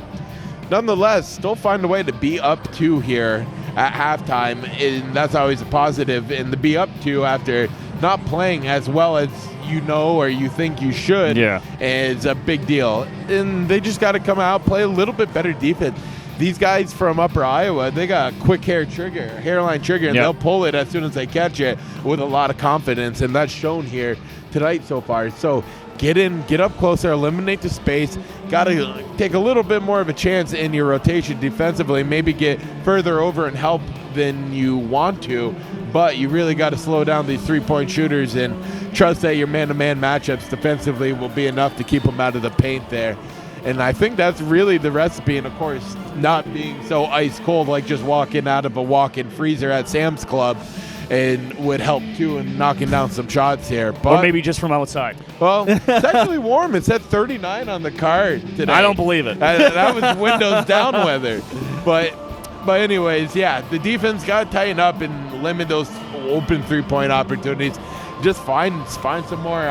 nonetheless, still find a way to be up 2 here at halftime, and that's always a positive. And to be up 2 after not playing as well as you know or you think you should is a big deal. And they just got to come out, play a little bit better defense. These guys from Upper Iowa, they got a quick hairline trigger, and they'll pull it as soon as they catch it with a lot of confidence, and that's shown here tonight so far. So get in, get up closer, eliminate the space. Got to take a little bit more of a chance in your rotation defensively, maybe get further over and help than you want to, but you really got to slow down these 3-point shooters and trust that your man-to-man matchups defensively will be enough to keep them out of the paint there. And I think that's really the recipe, and of course not being so ice cold like just walking out of a walk-in freezer at Sam's Club, and would help too in knocking down some shots here. But, or maybe just from outside. Well, it's actually warm. It said 39 on the card today. I don't believe it. That was windows down weather. But anyways, the defense got to tighten up and limit those open 3-point opportunities. Just find some more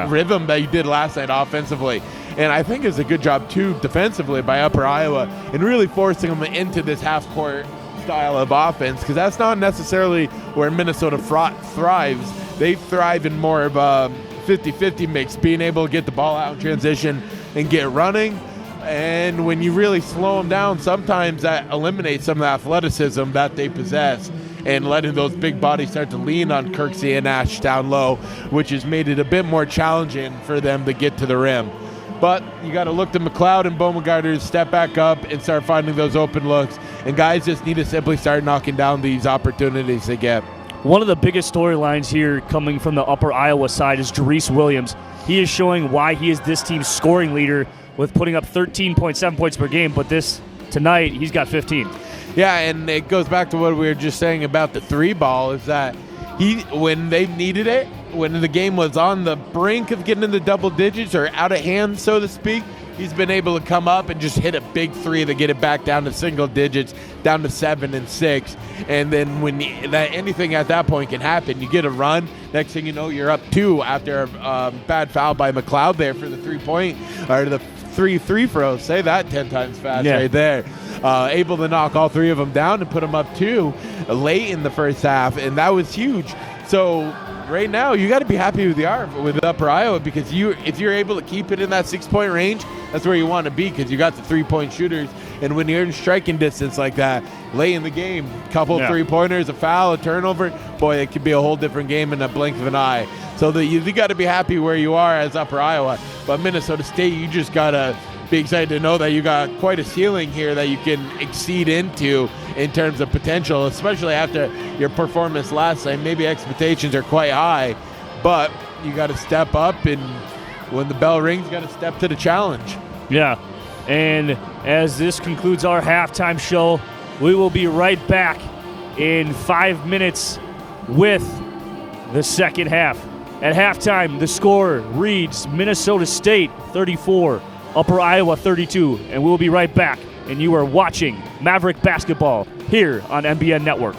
rhythm that you did last night offensively. And I think it's a good job too defensively by Upper Iowa and really forcing them into this half-court style of offense, because that's not necessarily where Minnesota thrives. they thrive in more of a 50-50 mix, being able to get the ball out in transition and get running. And when you really slow them down, sometimes that eliminates some of the athleticism that they possess, and letting those big bodies start to lean on Kirksey and Ash down low, which has made it a bit more challenging for them to get to the rim. But you got to look to McLeod and Beauregard to step back up and start finding those open looks. And guys just need to simply start knocking down these opportunities they get. One of the biggest storylines here coming from the Upper Iowa side is Jerice Williams. He is showing why he is this team's scoring leader with putting up 13.7 points per game, but tonight he's got 15. Yeah, and it goes back to what we were just saying about the three ball, is that when they needed it, when the game was on the brink of getting into double digits or out of hand, so to speak, he's been able to come up and just hit a big three to get it back down to single digits, down to 7 and 6. And then when anything at that point can happen, you get a run. Next thing you know, you're up 2 after a bad foul by McLeod there for the 3-point, or the 3 free throws. Say that 10 times fast right there. Able to knock all 3 of them down and put them up 2 late in the first half, and that was huge. So right now, you got to be happy with Upper Iowa, because if you're able to keep it in that 6-point range, that's where you want to be, because you got the 3-point shooters. And when you're in striking distance like that, late in the game, couple 3-pointers, a foul, a turnover, boy, it could be a whole different game in a blink of an eye. So you got to be happy where you are as Upper Iowa. But Minnesota State, you just got to be excited to know that you got quite a ceiling here that you can exceed into in terms of potential, especially after your performance last time. Maybe expectations are quite high, but you got to step up, and when the bell rings, you got to step to the challenge. Yeah, and as this concludes our halftime show, we will be right back in 5 minutes with the second half. At halftime, the score reads Minnesota State 34, Upper Iowa 32, and we'll be right back. And you are watching MAVRIK Basketball here on MBN Network.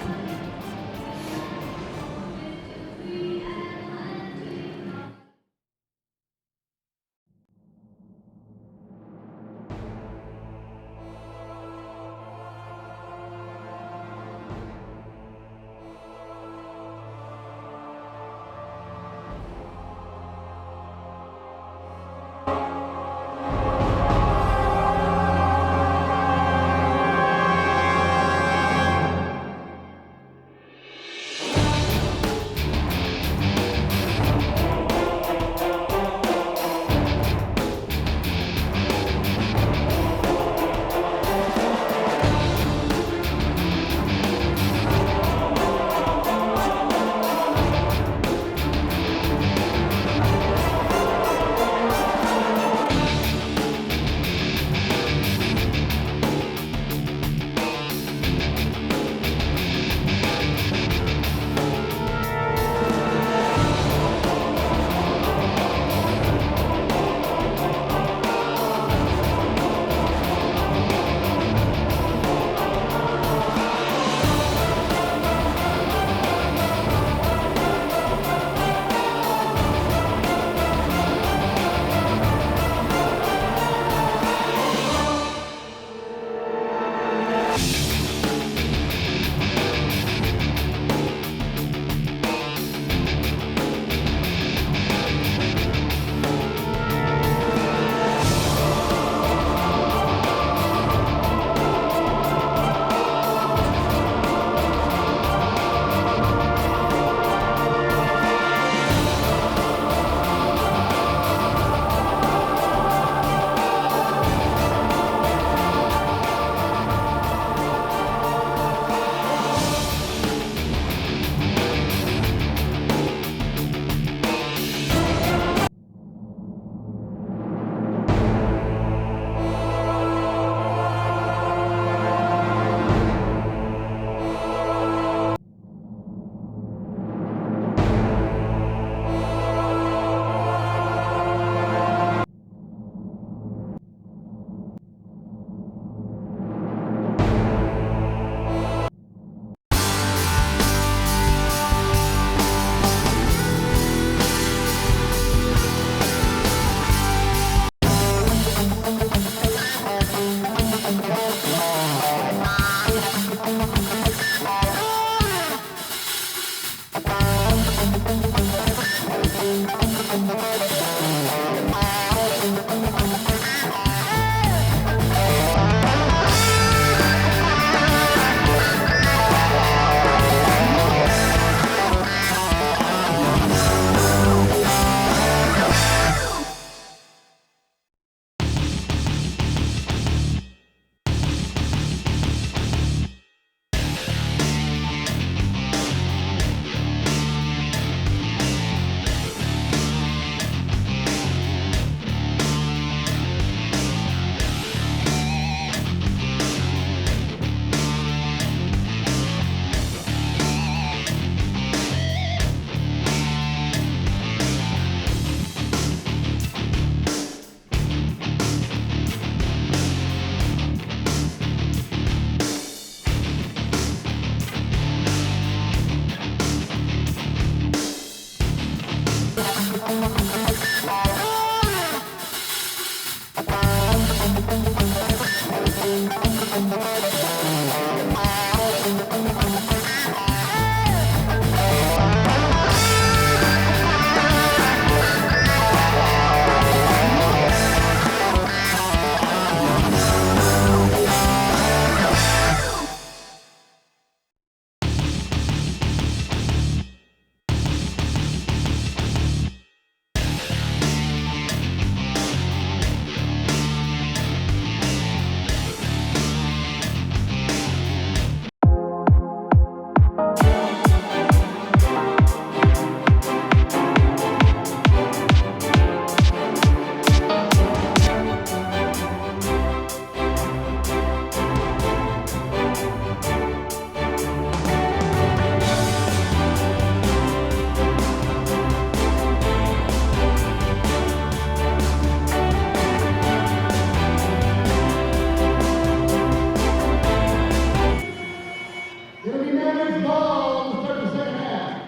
free ball to start the second half.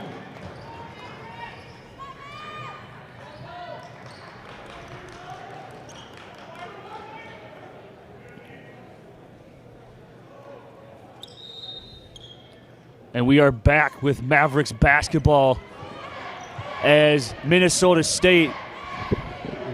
And we are back with Mavericks basketball as Minnesota State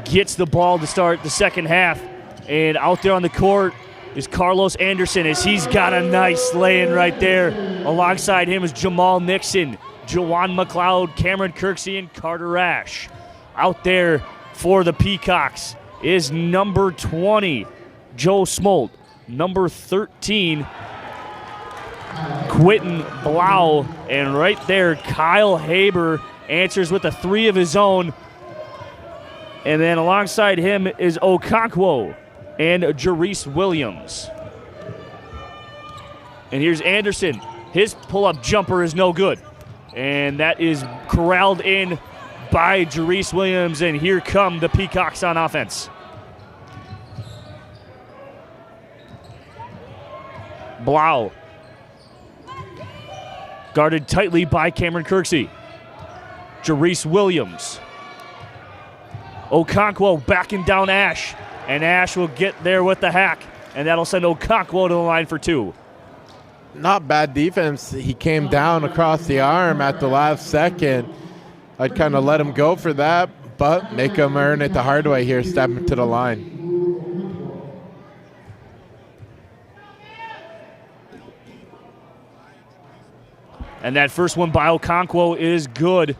gets the ball to start the second half. And out there on the court is Carlos Anderson, as he's got a nice lay-in right there. Alongside him is Jamal Nixon, Jawan McLeod, Cameron Kirksey, and Carter Ash. Out there for the Peacocks is number 20, Joe Smolt. Number 13, Quentin Blau. And right there, Kyle Haber answers with a three of his own. And then alongside him is Okonkwo and Jarice Williams. And here's Anderson. His pull-up jumper is no good. And that is corralled in by Jarice Williams. And here come the Peacocks on offense. Blau. Guarded tightly by Cameron Kirksey. Jarice Williams. Okonkwo backing down Ash. And Ash will get there with the hack. And that'll send Okonkwo to the line for two. Not bad defense. He came down across the arm at the last second. I'd kind of let him go for that, but make him earn it the hard way here, stepping to the line. And that first one by Okonkwo is good.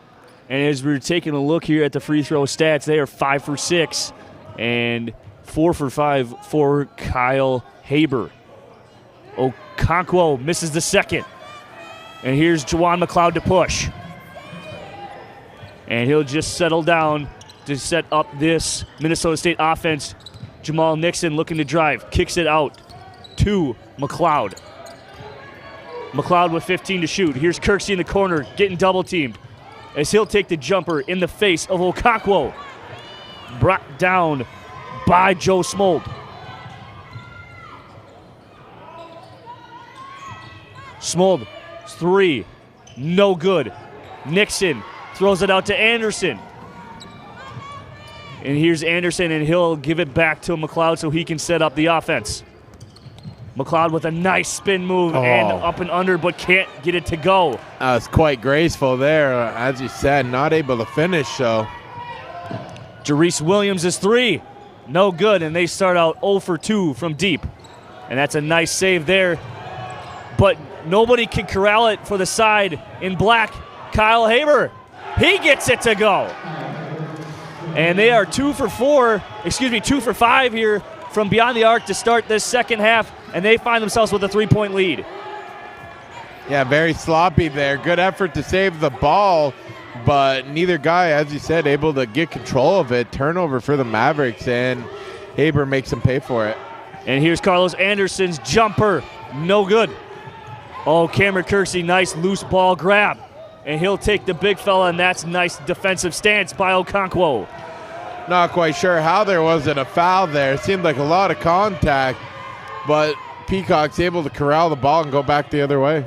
And as we're taking a look here at the free throw stats, they are 5 for 6 and 4 for 5 for Kyle Haber. Okonkwo misses the second. And here's Jawan McLeod to push. And he'll just settle down to set up this Minnesota State offense. Jamal Nixon looking to drive, kicks it out to McLeod. McLeod with 15 to shoot. Here's Kirksey in the corner, getting double teamed, as he'll take the jumper in the face of Okonkwo. Brought down by Joe Smolt. Smolt, three, no good. Nixon throws it out to Anderson. And here's Anderson, and he'll give it back to McLeod so he can set up the offense. McLeod with a nice spin move and up and under, but can't get it to go. It's quite graceful there. As you said, not able to finish, so. Jarice Williams is three. No good, and they start out 0 for 2 from deep. And that's a nice save there. But nobody can corral it for the side in black. Kyle Haber, he gets it to go. And they are 2 for 5 here from beyond the arc to start this second half, and they find themselves with a 3-point lead. Yeah, very sloppy there. Good effort to save the ball, but neither guy, as you said, able to get control of it. Turnover for the Mavericks, and Haber makes them pay for it. And here's Carlos Anderson's jumper. No good. Oh, Cameron Kirksey, nice loose ball grab. And he'll take the big fella, and that's nice defensive stance by Okonkwo. Not quite sure how there wasn't a foul there. It seemed like a lot of contact, but Peacock's able to corral the ball and go back the other way.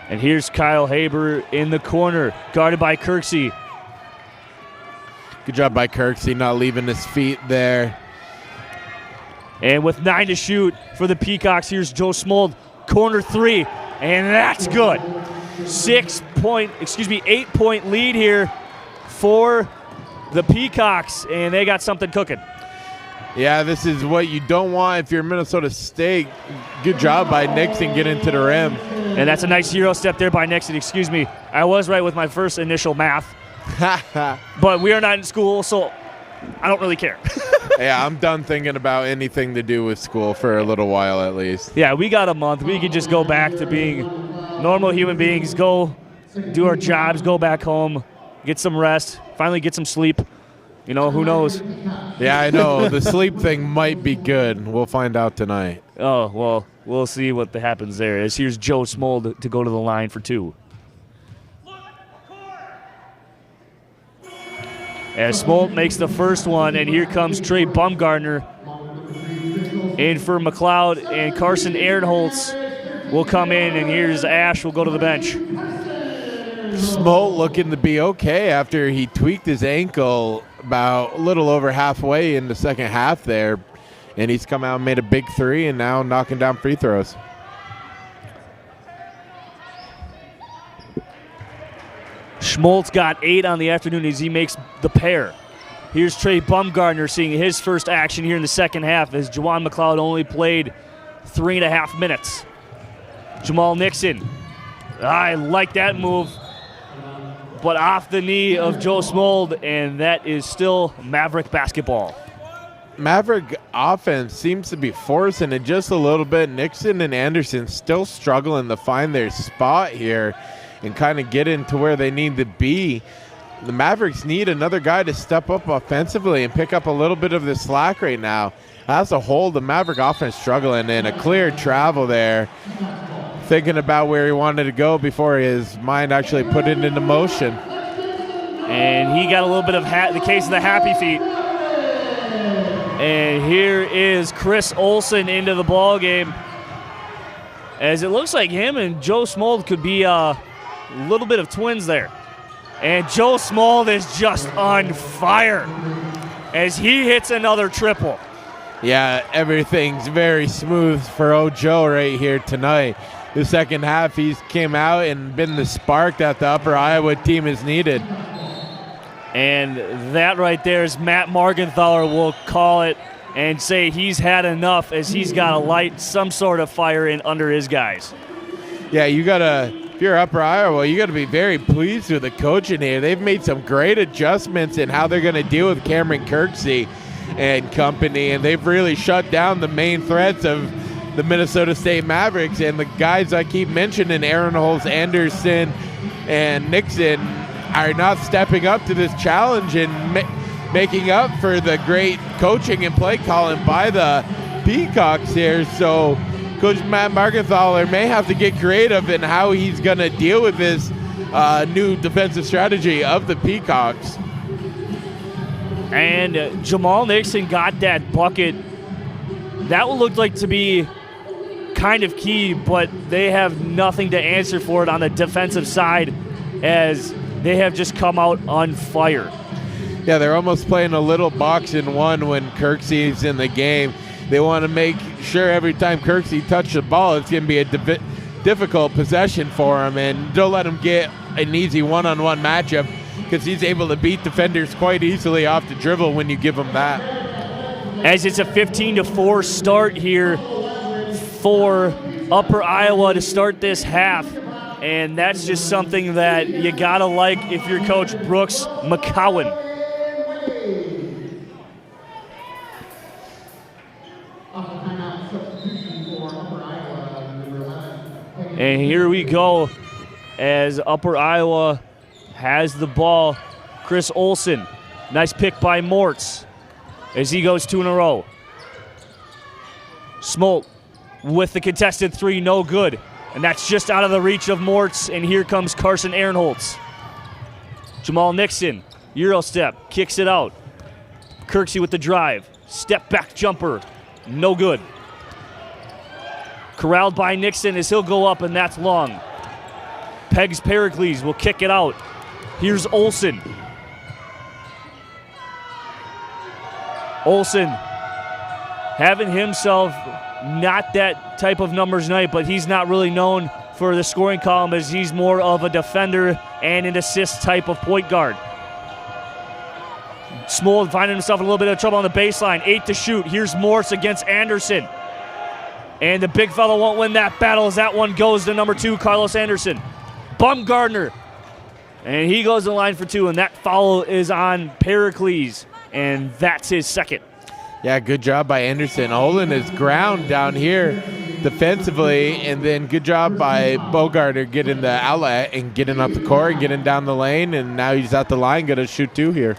And here's Kyle Haber in the corner, guarded by Kirksey. Good job by Kirksey, not leaving his feet there. And with 9 to shoot for the Peacocks, here's Joe Smolt, corner three, and that's good. 8-point lead here for the Peacocks, and they got something cooking. Yeah, this is what you don't want if you're Minnesota State. Good job by Nixon getting to the rim. And that's a nice hero step there by Nixon. Excuse me. I was right with my first initial math. But we are not in school, so I don't really care. Yeah, I'm done thinking about anything to do with school for a little while at least. Yeah, we got a month. We can just go back to being normal human beings, go do our jobs, go back home, get some rest, finally get some sleep. You know, who knows? Yeah, I know. The sleep thing might be good. We'll find out tonight. Oh, well, we'll see what happens there. As here's Joe Smolt to go to the line for two. As Smolt makes the first one, and here comes Trey Bumgardner in for McLeod and Carson Ehrenholtz will come in, and here's Ash will go to the bench. Smolt looking to be okay after he tweaked his ankle about a little over halfway in the second half there. And he's come out and made a big three and now knocking down free throws. Schmoltz got 8 on the afternoon as he makes the pair. Here's Trey Bumgardner seeing his first action here in the second half as Juwan McLeod only played 3.5 minutes. Jamal Nixon. I like that move, but off the knee of Joe Smold, and that is still Maverick basketball. Maverick offense seems to be forcing it just a little bit. Nixon and Anderson still struggling to find their spot here and kind of get into where they need to be. The Mavericks need another guy to step up offensively and pick up a little bit of the slack right now. As a whole, the Maverick offense struggling, and a clear travel there, thinking about where he wanted to go before his mind actually put it into motion. And he got a little bit of the case of the happy feet. And here is Chris Olsen into the ball game, as it looks like him and Joe Smold could be a little bit of twins there. And Joe Smold is just on fire as he hits another triple. Yeah, everything's very smooth for Joe right here tonight. The second half, he's came out and been the spark that the Upper Iowa team has needed. And that right there is Matt Morgenthaler will call it and say he's had enough, as he's got to light some sort of fire in under his guys. Yeah, if you're Upper Iowa, you got to be very pleased with the coaching here. They've made some great adjustments in how they're going to deal with Cameron Kirksey and company, and they've really shut down the main threats of the Minnesota State Mavericks. And the guys I keep mentioning, Aaron Holtz, Anderson, and Nixon, are not stepping up to this challenge and making up for the great coaching and play calling by the Peacocks here. So Coach Matt Morgenthaler may have to get creative in how he's going to deal with this new defensive strategy of the Peacocks. And Jamal Nixon got that bucket. That would look like to be kind of key, but they have nothing to answer for it on the defensive side, as they have just come out on fire. Yeah, they're almost playing a little box in one when Kirksey's in the game. They want to make sure every time Kirksey touches the ball, it's going to be a difficult possession for him, and don't let him get an easy one-on-one matchup, because he's able to beat defenders quite easily off the dribble when you give him that. As it's a 15-4 start here for Upper Iowa to start this half. And that's just something that you got to like if you're Coach Brooks McCowan. And here we go as Upper Iowa has the ball. Chris Olsen, nice pick by Mortz as he goes 2 in a row. Smolt with the contested 3, no good. And that's just out of the reach of Mortz, and here comes Carson Ehrenholtz. Jamal Nixon, Euro step, kicks it out. Kirksey with the drive. Step back jumper, no good. Corralled by Nixon as he'll go up, and that's long. Pegs Pericles will kick it out. Here's Olsen. Olsen having himself not that type of numbers night, but he's not really known for the scoring column, as he's more of a defender and an assist type of point guard. Smold finding himself in a little bit of trouble on the baseline. 8 to shoot. Here's Morse against Anderson. And the big fella won't win that battle, as that one goes to number 2, Carlos Anderson. Bumgardner. And he goes to the line for 2, and that foul is on Pericles, and that's his second. Yeah, good job by Anderson. Holding his ground down here defensively, and then good job by Bogarter getting the outlet and getting up the court and getting down the lane, and now he's at the line, going to shoot 2 here.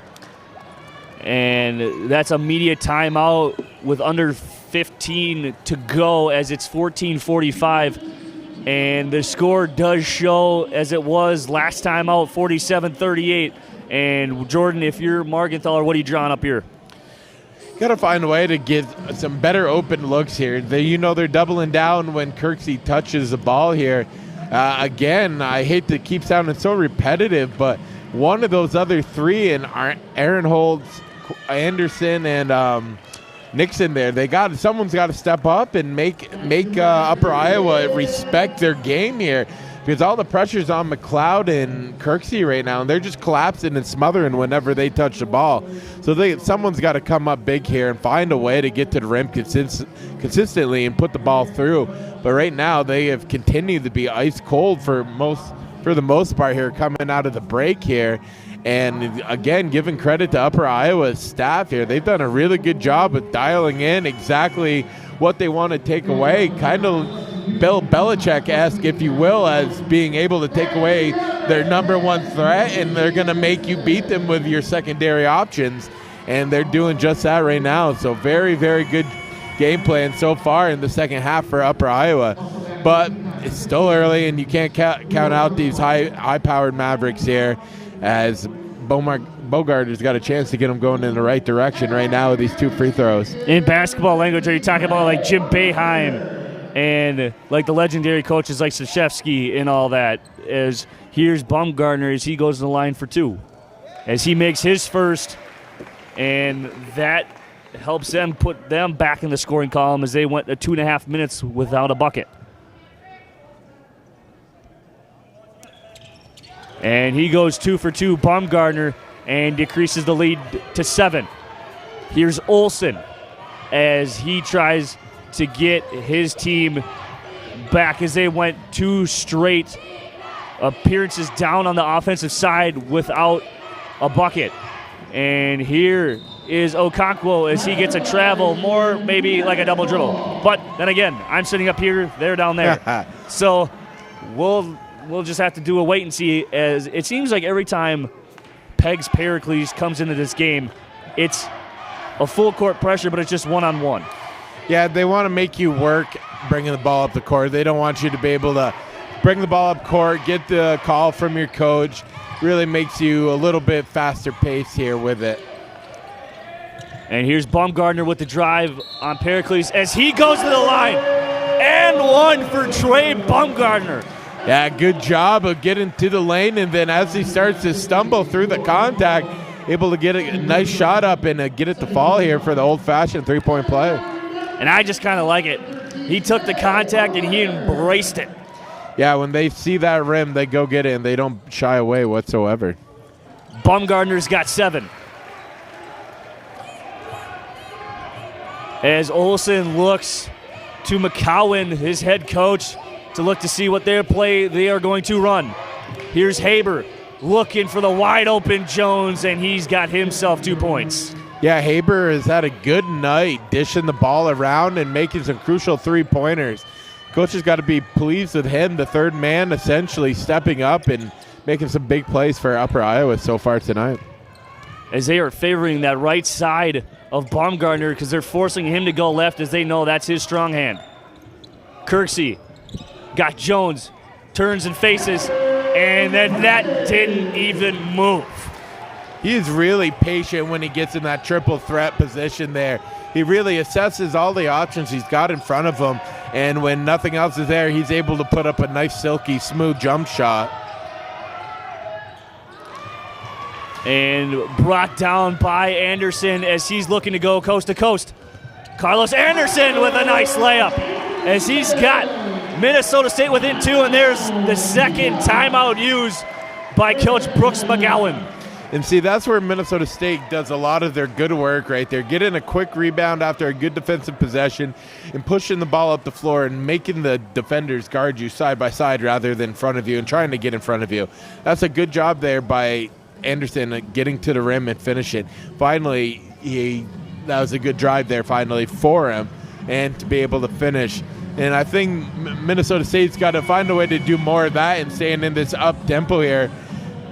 And that's a media timeout with under 15 to go, as it's 14:45. And the score does show as it was last time out, 47-38. And Jordan, if you're Morgenthaler, what are you drawing up here? got to find a way to get some better open looks here. They're doubling down when Kirksey touches the ball here. Again, I hate to keep sounding so repetitive, but one of those other three, and Aaron Holtz, Anderson, and Nixon there, someone's got to step up and make Upper Iowa respect their game here, because all the pressure's on McLeod and Kirksey right now, and they're just collapsing and smothering whenever they touch the ball. So someone's got to come up big here and find a way to get to the rim consistently and put the ball through. But right now they have continued to be ice cold for the most part here coming out of the break here. And again, giving credit to Upper Iowa's staff here, they've done a really good job of dialing in exactly what they want to take away, kind of Bill Belichick-esque, if you will, as being able to take away their number one threat, and they're going to make you beat them with your secondary options, and they're doing just that right now. So very, very good game plan so far in the second half for Upper Iowa. But it's still early, and you can't count out these high-powered Mavericks here, as Bogart has got a chance to get them going in the right direction right now with these 2 free throws. In basketball language, are you talking about like Jim Boeheim and like the legendary coaches like Krzyzewski and all that? As here's Baumgartner as he goes to the line for 2, as he makes his first, and that helps them put them back in the scoring column as they went 2.5 minutes without a bucket. And he goes 2 for 2, Baumgartner, and decreases the lead to 7. Here's Olsen as he tries to get his team back as they went 2 straight appearances down on the offensive side without a bucket. And here is Okonkwo as he gets a travel, more maybe like a double dribble. But then again, I'm sitting up here, they're down there. So we'll just have to do a wait and see, as it seems like every time Pegs Pericles comes into this game, it's a full court pressure, but it's just one-on-one. Yeah, they want to make you work bringing the ball up the court. They don't want you to be able to bring the ball up court, get the call from your coach. Really makes you a little bit faster pace here with it. And here's Baumgartner with the drive on Pericles as he goes to the line. And 1 for Trey Baumgartner. Yeah, good job of getting to the lane, and then as he starts to stumble through the contact, able to get a nice shot up and get it to fall here for the old-fashioned 3-point play. And I just kind of like it. He took the contact and he embraced it. Yeah, when they see that rim, they go get it, and they don't shy away whatsoever. Baumgartner's got 7. As Olsen looks to McCowan, his head coach, to look to see what their play they are going to run. Here's Haber looking for the wide-open Jones, and he's got himself 2 points. Yeah, Haber has had a good night dishing the ball around and making some crucial 3-pointers. Coach has got to be pleased with him, the third man, essentially stepping up and making some big plays for Upper Iowa so far tonight. As they are favoring that right side of Baumgartner because they're forcing him to go left, as they know that's his strong hand. Kirksey got Jones, turns and faces, and then that didn't even move. He is really patient when he gets in that triple threat position there. He really assesses all the options he's got in front of him, and when nothing else is there, he's able to put up a nice, silky, smooth jump shot. And brought down by Anderson as he's looking to go coast to coast. Carlos Anderson with a nice layup as he's got Minnesota State within 2, and there's the second timeout used by Coach Brooks McGowan. And see, that's where Minnesota State does a lot of their good work right there, getting a quick rebound after a good defensive possession and pushing the ball up the floor and making the defenders guard you side by side rather than in front of you and trying to get in front of you. That's a good job there by Anderson getting to the rim and finishing. Finally, that was a good drive there finally for him and to be able to finish. And I think Minnesota State's got to find a way to do more of that and staying in this up tempo here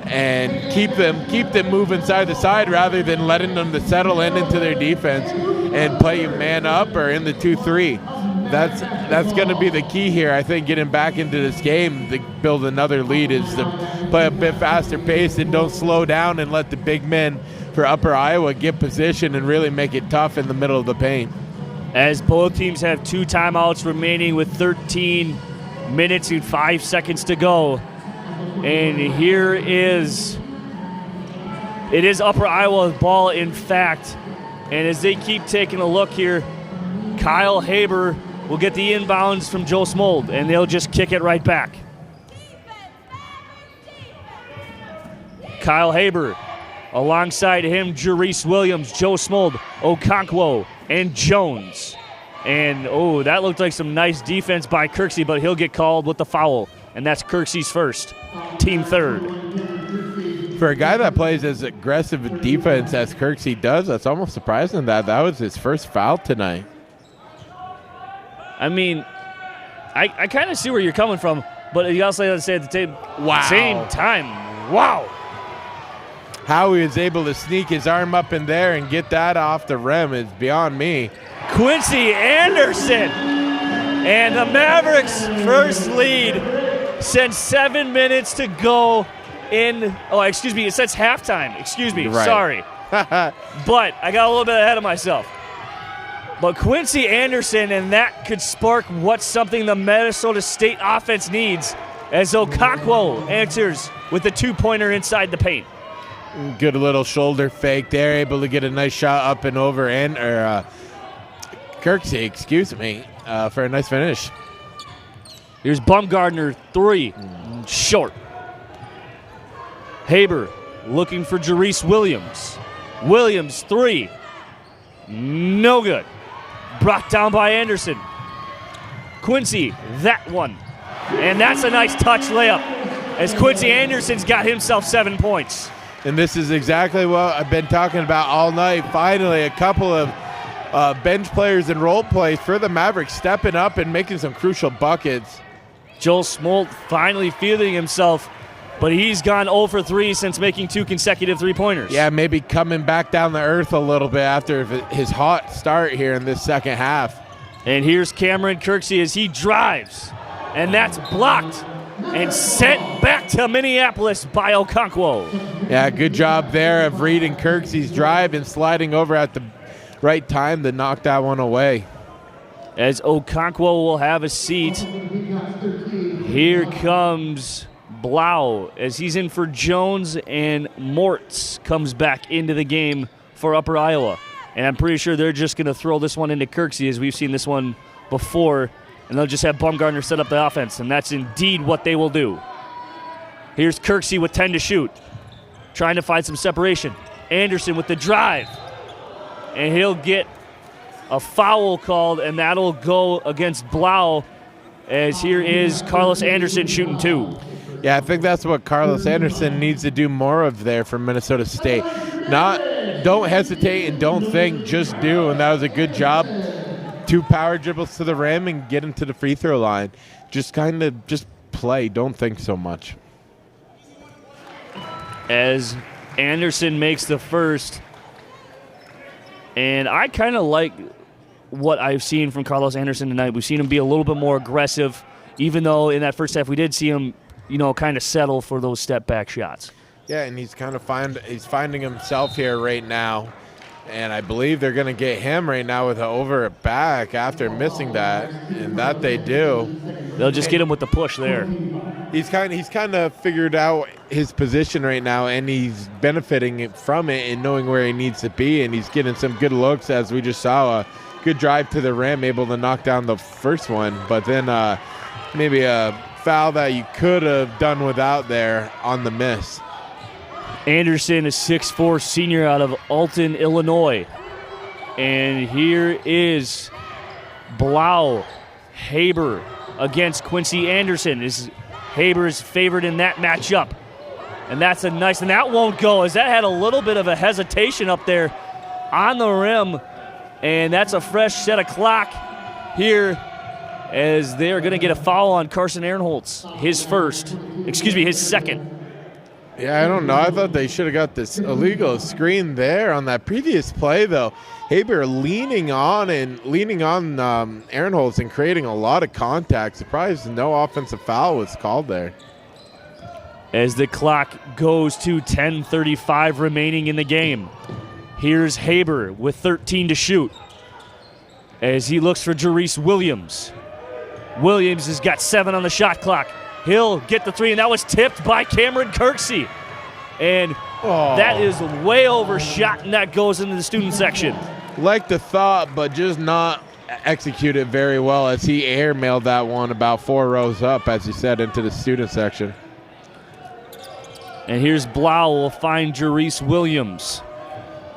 and keep them moving side to side rather than letting them to settle into their defense and play man up or in the 2-3. That's going to be the key here. I think getting back into this game to build another lead is to play a bit faster pace and don't slow down and let the big men for Upper Iowa get position and really make it tough in the middle of the paint. As both teams have 2 timeouts remaining with 13 minutes and 5 seconds to go. And here it is Upper Iowa's ball, in fact. And as they keep taking a look here, Kyle Haber will get the inbounds from Joe Smold, and they'll just kick it right back. Kyle Haber, alongside him, Jerice Williams, Joe Smold, Okonkwo, and Jones. And, that looked like some nice defense by Kirksey, but he'll get called with the foul. And that's Kirksey's first, team third. For a guy that plays as aggressive a defense as Kirksey does, that's almost surprising that was his first foul tonight. I mean, I kind of see where you're coming from, but you also have to say at the same time, wow. How he was able to sneak his arm up in there and get that off the rim is beyond me. Quincy Anderson, and the Mavericks' first lead since 7 minutes to go it says halftime. Right. Sorry. But I got a little bit ahead of myself. But Quincy Anderson, and that could spark what's something the Minnesota State offense needs, as Okonkwo answers with the 2-pointer inside the paint. Good little shoulder fake there, able to get a nice shot up and over, Kirksey, for a nice finish. Here's Bumgardner, 3, short. Haber looking for Jerice Williams. Williams, 3, no good. Brought down by Anderson. Quincy, that one. And that's a nice touch layup, as Quincy Anderson's got himself 7 points. And this is exactly what I've been talking about all night. Finally, a couple of bench players and role plays for the Mavericks stepping up and making some crucial buckets. Joel Smolt finally feeling himself, but he's gone 0 for 3 since making 2 consecutive 3-pointers. Yeah, maybe coming back down to earth a little bit after his hot start here in this second half. And here's Cameron Kirksey as he drives, and that's blocked and sent back to Minneapolis by Okonkwo. Yeah, good job there of reading Kirksey's drive and sliding over at the right time to knock that one away. As Okonkwo will have a seat, here comes Blau as he's in for Jones, and Mortz comes back into the game for Upper Iowa. And I'm pretty sure they're just going to throw this one into Kirksey, as we've seen this one before, and they'll just have Bumgardner set up the offense, and that's indeed what they will do. Here's Kirksey with 10 to shoot, trying to find some separation. Anderson with the drive, and he'll get a foul called, and that'll go against Blau, as here is Carlos Anderson shooting 2. Yeah, I think that's what Carlos Anderson needs to do more of there for Minnesota State. Don't hesitate and don't think, just do, and that was a good job. 2 power dribbles to the rim and get him to the free throw line. Just play, don't think so much. As Anderson makes the first, and I kind of like what I've seen from Carlos Anderson tonight. We've seen him be a little bit more aggressive, even though in that first half we did see him, kind of settle for those step-back shots. Yeah, and he's finding himself here right now, and I believe they're going to get him right now with an over at back after missing that, and that they do. They'll just get him with the push there. He's kind of figured out his position right now, and he's benefiting from it and knowing where he needs to be, and he's getting some good looks, as we just saw. A good drive to the rim, able to knock down the first one, but then maybe a foul that you could have done without there on the miss. Anderson, a 6'4" senior out of Alton, Illinois. And here is Blau, Haber against Quincy Anderson. Haber is favored in that matchup. And that's and that won't go, as that had a little bit of a hesitation up there on the rim. And that's a fresh set of clock here, as they're going to get a foul on Carson Ehrenholz. His second. Yeah, I don't know. I thought they should have got this illegal screen there on that previous play, though. Haber leaning on Ehrenholz and creating a lot of contact. Surprised no offensive foul was called there. as the clock goes to 10:35 remaining in the game. Here's Haber with 13 to shoot as he looks for Jerice Williams. Williams has got 7 on the shot clock. He'll get the 3, and that was tipped by Cameron Kirksey. And that is way overshot, and that goes into the student section. Like the thought, but just not executed very well as he airmailed that one about 4 rows up, as he said, into the student section. And here's Blau will find Jerice Williams.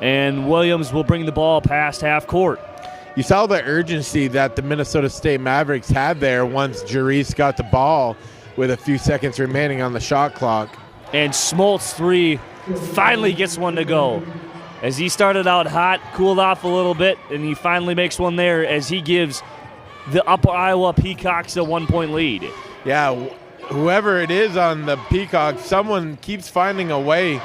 And Williams will bring the ball past half court. You saw the urgency that the Minnesota State Mavericks had there once Jerice got the ball with a few seconds remaining on the shot clock. And Smoltz 3 finally gets one to go. As he started out hot, cooled off a little bit, and he finally makes one there as he gives the Upper Iowa Peacocks a 1-point lead. Yeah, whoever it is on the Peacocks, someone keeps finding a way.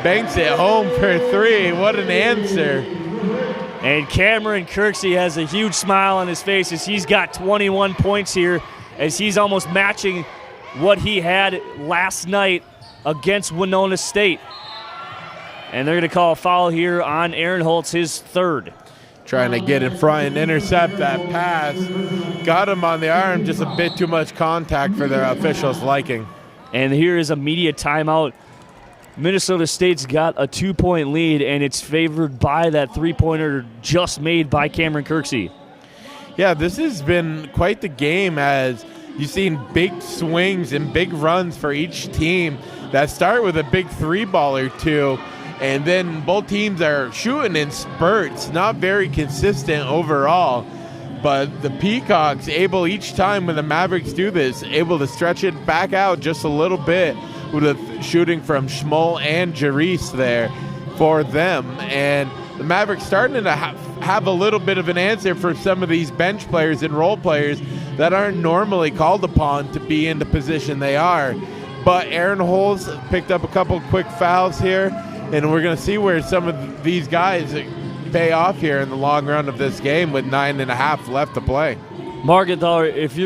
Banks it home for 3. What an answer. And Cameron Kirksey has a huge smile on his face as he's got 21 points here, as he's almost matching what he had last night against Winona State. And they're going to call a foul here on Aaron Holtz, his 3rd. Trying to get in front and intercept that pass. Got him on the arm, just a bit too much contact for their officials' liking. And here is a media timeout. Minnesota State's got a 2-point lead, and it's favored by that 3-pointer just made by Cameron Kirksey. Yeah, this has been quite the game as you've seen big swings and big runs for each team that start with a big 3-ball or 2, and then both teams are shooting in spurts, not very consistent overall. But the Peacocks able each time when the Mavericks do this, able to stretch it back out just a little bit with a shooting from Schmoll and Jerice there for them. And the Mavericks starting to have a little bit of an answer for some of these bench players and role players that aren't normally called upon to be in the position they are. But Aaron Holtz picked up a couple quick fouls here, and we're going to see where some of these guys pay off here in the long run of this game with 9.5 left to play. Markenthaler, if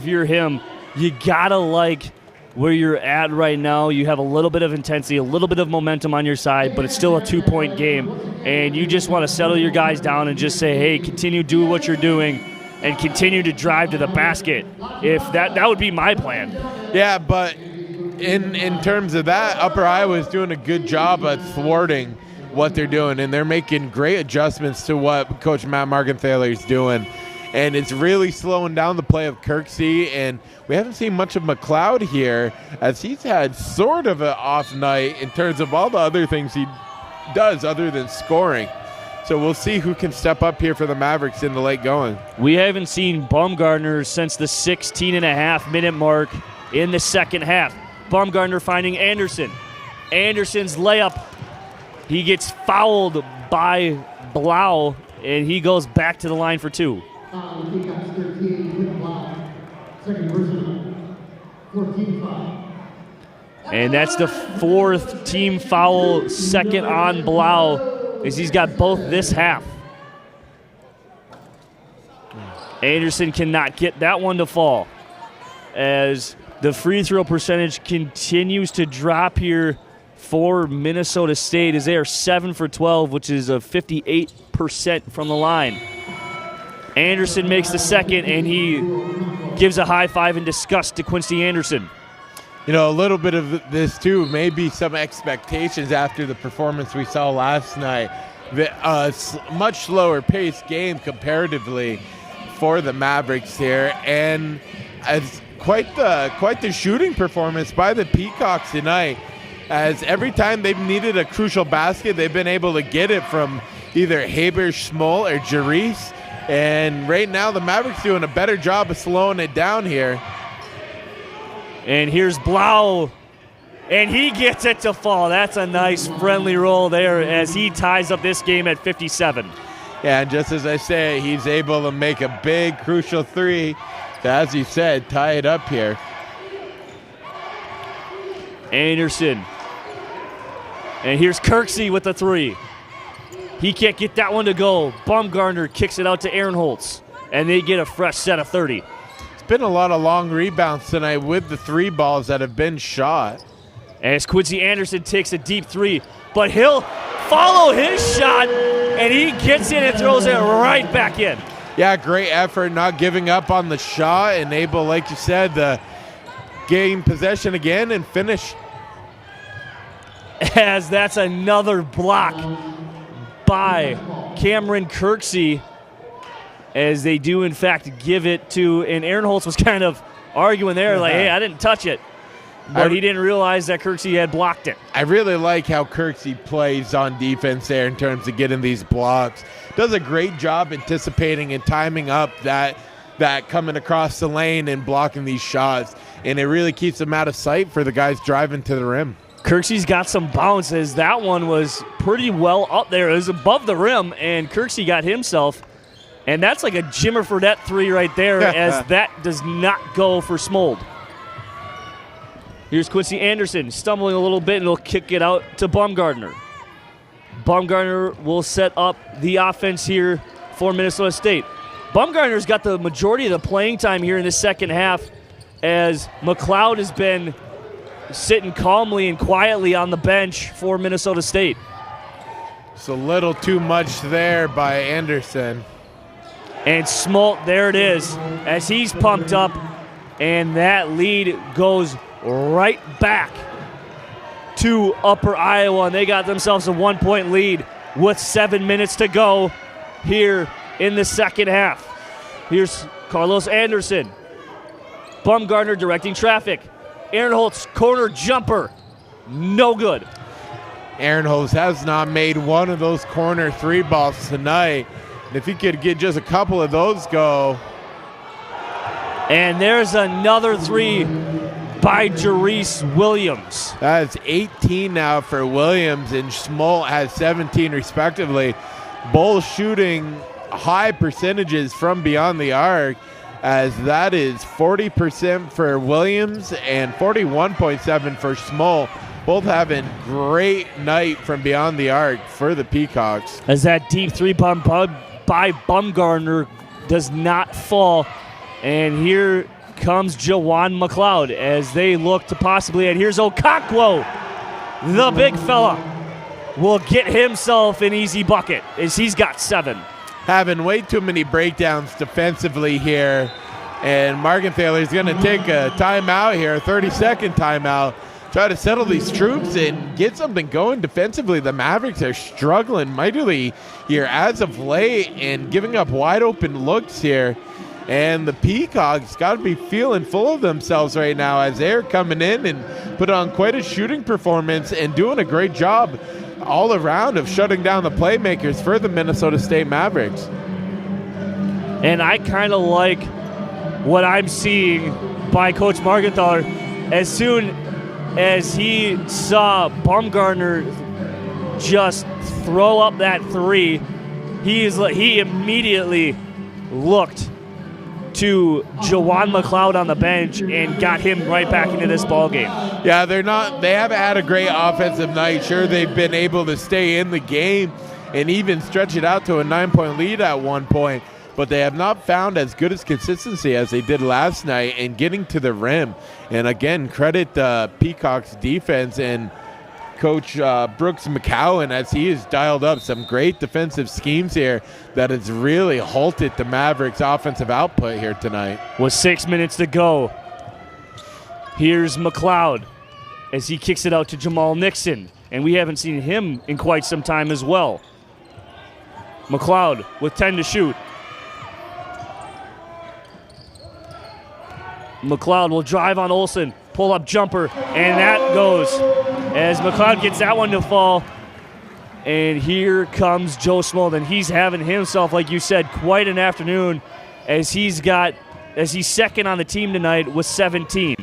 you're him, you got to like where you're at right now. You have a little bit of intensity, a little bit of momentum on your side, but it's still a 2-point game. And you just want to settle your guys down and just say, hey, continue to do what you're doing and continue to drive to the basket. If that would be my plan. Yeah, but in terms of that, Upper Iowa is doing a good job at thwarting what they're doing, and they're making great adjustments to what Coach Matt Markenthaler is doing. And it's really slowing down the play of Kirksey, and we haven't seen much of McLeod here as he's had sort of an off night in terms of all the other things he does other than scoring. So we'll see who can step up here for the Mavericks in the late going. We haven't seen Baumgartner since the 16.5-minute mark in the second half. Baumgartner finding Anderson. Anderson's layup. He gets fouled by Blau, and he goes back to the line for 2. Peacocks 13 with Blau. Second personal. 14 foul. And that's the 4th team foul, second on Blau, as he's got both this half. Anderson cannot get that one to fall as the free throw percentage continues to drop here for Minnesota State as they are 7 for 12, which is a 58% from the line. Anderson makes the second, and he gives a high five in disgust to Quincy Anderson. You know, a little bit of this, too, maybe some expectations after the performance we saw last night. Much slower paced game comparatively for the Mavericks here, and as quite the shooting performance by the Peacocks tonight, as every time they've needed a crucial basket, they've been able to get it from either Haber, Schmoll, or Jerice. And right now, the Mavericks doing a better job of slowing it down here. And here's Blau, and he gets it to fall. That's a nice friendly roll there as he ties up this game at 57. Yeah, and just as I say, he's able to make a big, crucial 3 to, as you said, tie it up here. Anderson. And here's Kirksey with the 3. He can't get that one to go. Baumgartner kicks it out to Aaron Holtz, and they get a fresh set of 30. It's been a lot of long rebounds tonight with the 3 balls that have been shot. as Quincy Anderson takes a deep three, but he'll follow his shot, and he gets in and throws it right back in. Yeah, great effort, not giving up on the shot, and able, like you said, to gain possession again and finish. As that's another block by Cameron Kirksey, as they do, in fact, give it to, and Aaron Holtz was kind of arguing there, like, hey, I didn't touch it. But he didn't realize that Kirksey had blocked it. I really like how Kirksey plays on defense there in terms of getting these blocks. Does a great job anticipating and timing up that coming across the lane and blocking these shots. And it really keeps them out of sight for the guys driving to the rim. Kirksey's got some bounce, as that one was pretty well up there. It was above the rim, and Kirksey got himself. And that's like a Jimmer Fredette three right there, as that does not go for Smold. Here's Quincy Anderson stumbling a little bit, and he'll kick it out to Baumgartner. Baumgartner will set up the offense here for Minnesota State. Baumgartner's got the majority of the playing time here in the second half, as McLeod has been sitting calmly and quietly on the bench for Minnesota State. It's a little too much there by Anderson. And Smolt, there it is, as he's pumped up, and that lead goes right back to Upper Iowa, and they got themselves a 1-point lead with 7 minutes to go here in the second half. Here's Carlos Anderson. Baumgartner directing traffic. Aaron Holtz, corner jumper. No good. Aaron Holtz has not made one of those corner three balls tonight. And if he could get just a couple of those go. And there's another three by Jerice Williams. That's 18 now for Williams, and Schmolt has 17 respectively. Both shooting high percentages from beyond the arc, as that is 40% for Williams and 41.7 for Schmolt. Both having great night from beyond the arc for the Peacocks. As that deep three by Baumgartner does not fall. And here comes Jawan McLeod as they look to possibly, and here's Okonkwo, the big fella, will get himself an easy bucket as he's got 7. Having way too many breakdowns defensively here, and Markenthaler is going to take a timeout here, a 30-second timeout, try to settle these troops and get something going defensively. The Mavericks are struggling mightily here as of late and giving up wide open looks here. And the Peacocks got to be feeling full of themselves right now as they're coming in and put on quite a shooting performance and doing a great job all around of shutting down the playmakers for the Minnesota State Mavericks. And I kind of like what I'm seeing by Coach Markenthaler. As soon as he saw Baumgartner just throw up that three, he immediately looked to Jawan McLeod on the bench and got him right back into this ball game. Yeah, they haven't had a great offensive night. Sure, they've been able to stay in the game and even stretch it out to a 9-point lead at one point, but they have not found as good as consistency as they did last night in getting to the rim. And again, credit the Peacocks defense and Coach Brooks McCowan, as he has dialed up some great defensive schemes here that has really halted the Mavericks' offensive output here tonight. With 6 minutes to go, here's McLeod as he kicks it out to Jamal Nixon, and we haven't seen him in quite some time as well. McLeod with 10 to shoot. McLeod will drive on Olsen, pull up jumper, and that goes as McLeod gets that one to fall. And here comes Joe Smold, and he's having himself, like you said, quite an afternoon as he's second on the team tonight with 17.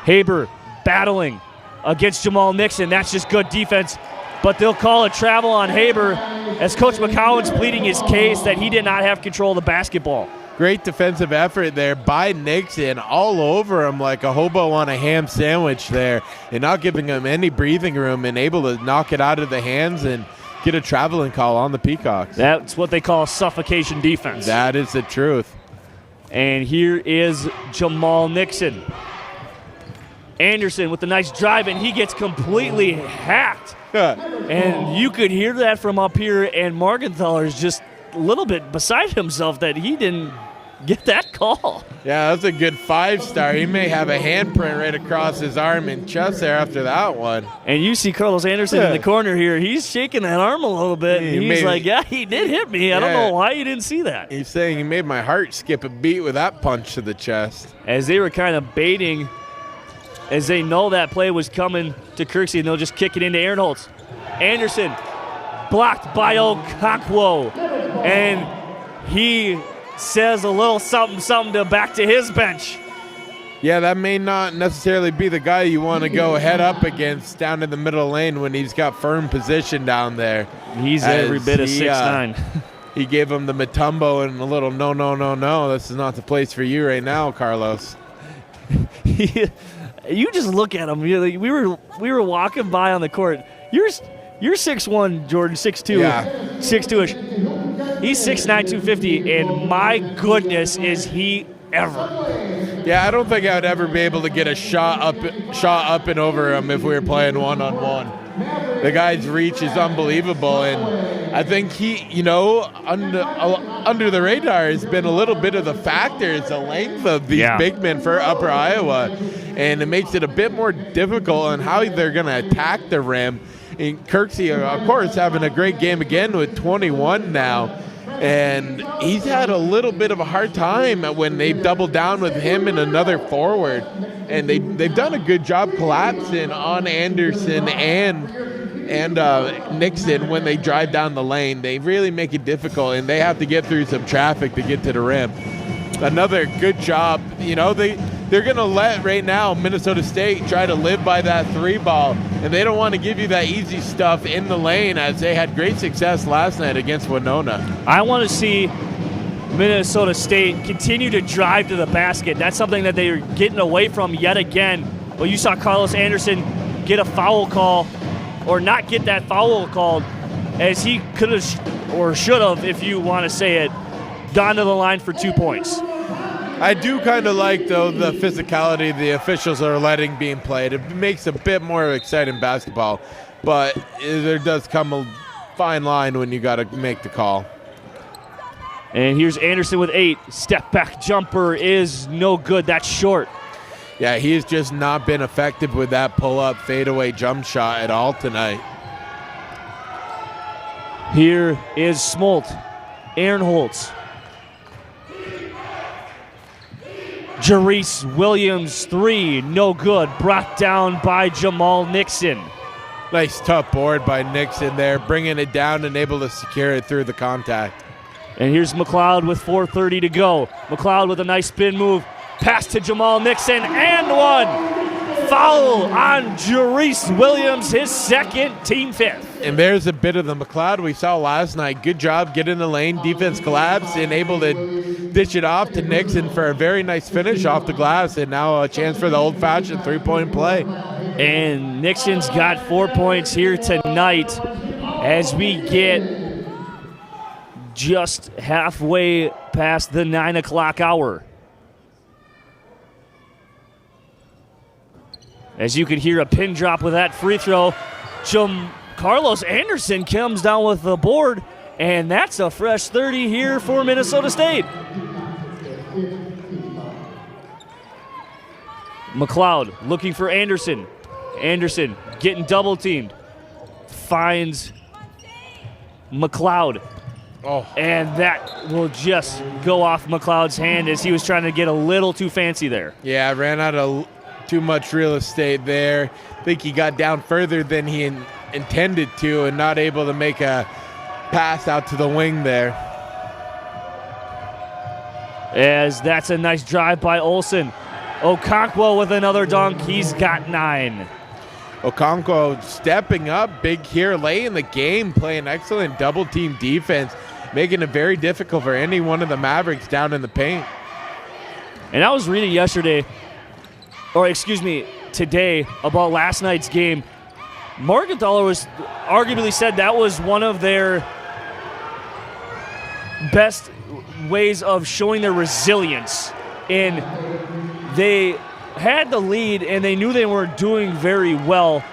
Haber battling against Jamal Nixon. That's just good defense, but they'll call a travel on Haber as Coach McCowan's pleading his case that he did not have control of the basketball. Great defensive effort there by Nixon, all over him like a hobo on a ham sandwich there, and not giving him any breathing room, and able to knock it out of the hands and get a traveling call on the Peacocks. That's what they call suffocation defense. That is the truth. And here is Jamal Nixon. Anderson with a nice drive, and he gets completely hacked. And you could hear that from up here, and Morgenthaler's just a little bit beside himself that he didn't get that call. Yeah, that's a good 5-star. He may have a handprint right across his arm and chest there after that one. And you see Carlos Anderson in the corner here. He's shaking that arm a little bit. And he's like, yeah, he did hit me. I don't know why you didn't see that. He's saying he made my heart skip a beat with that punch to the chest. As they were kind of baiting, as they know that play was coming to Kirksey, and they'll just kick it into Aaron Holtz. Anderson blocked by Okonkwo, and he says a little something back to his bench. Yeah, that may not necessarily be the guy you want to go head up against down in the middle lane when he's got firm position down there. He's every bit of 6'9". He gave him the Matumbo and a little no. This is not the place for you right now, Carlos. You just look at him. We were walking by on the court. You're 6'1", Jordan, 6'2", Yeah. 6'2"-ish. He's 6'9", 250, and my goodness, is he ever. Yeah, I don't think I would ever be able to get a shot up and over him if we were playing one-on-one. The guy's reach is unbelievable, and I think he, under the radar has been a little bit of the factor. It's the length of these big men for Upper Iowa, and it makes it a bit more difficult on how they're going to attack the rim. And Kirksey, of course, having a great game again with 21 now. And he's had a little bit of a hard time when they've doubled down with him and another forward. And they've done a good job collapsing on Anderson and Nixon when they drive down the lane. They really make it difficult, and they have to get through some traffic to get to the rim. Another good job. They're going to let right now Minnesota State try to live by that 3-ball, and they don't want to give you that easy stuff in the lane as they had great success last night against Winona. I want to see Minnesota State continue to drive to the basket. That's something that they're getting away from yet again. Well, you saw Carlos Anderson get a foul call, or not get that foul called, as he could have or should have, if you want to say it, gone to the line for 2 points. I do kind of like, though, the physicality the officials are letting being played. It makes a bit more exciting basketball, but there does come a fine line when you got to make the call. And here's Anderson with 8. Step back jumper is no good. That's short. Yeah, he has just not been effective with that pull-up fadeaway jump shot at all tonight. Here is Smolt. Aaron Holtz. Jarice Williams, 3, no good. Brought down by Jamal Nixon. Nice tough board by Nixon there, bringing it down and able to secure it through the contact. And here's McLeod with 4:30 to go. McLeod with a nice spin move. Pass to Jamal Nixon, and one. Foul on Jarice Williams, his second, team 5th. And there's a bit of the McLeod we saw last night. Good job getting the lane, defense collapsed, and able to dish it off to Nixon for a very nice finish off the glass, and now a chance for the old-fashioned 3-point play. And Nixon's got 4 points here tonight as we get just halfway past the 9 o'clock hour. As you could hear a pin drop with that free throw, Carlos Anderson comes down with the board, and that's a fresh 30 here for Minnesota State. McLeod looking for Anderson. Anderson getting double teamed. Finds McLeod. And that will just go off McLeod's hand as he was trying to get a little too fancy there. Yeah, ran out of too much real estate there. I think he got down further than he intended to and not able to make a pass out to the wing there. As that's a nice drive by Olsen. Okonkwo with another dunk. He's got 9. Okonkwo stepping up big here late in the game, playing excellent double-team defense, making it very difficult for any one of the Mavericks down in the paint. And I was reading today about last night's game. Morgenthaler was arguably said that was one of their best ways of showing their resilience. And they had the lead, and they knew they weren't doing very well.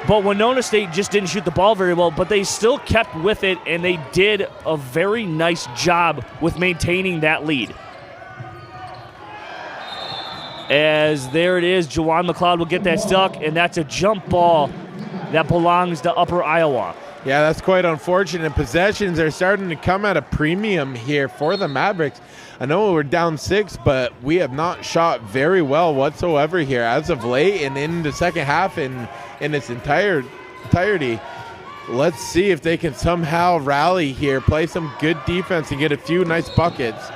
But Winona State just didn't shoot the ball very well, but they still kept with it, and they did a very nice job with maintaining that lead. As there it is, Jawan McLeod will get that stuck, and that's a jump ball that belongs to Upper Iowa. Yeah, that's quite unfortunate. Possessions are starting to come at a premium here for the Mavericks. I know we're down 6, but we have not shot very well whatsoever here as of late and in the second half in its entirety. Let's see if they can somehow rally here, play some good defense, and get a few nice buckets.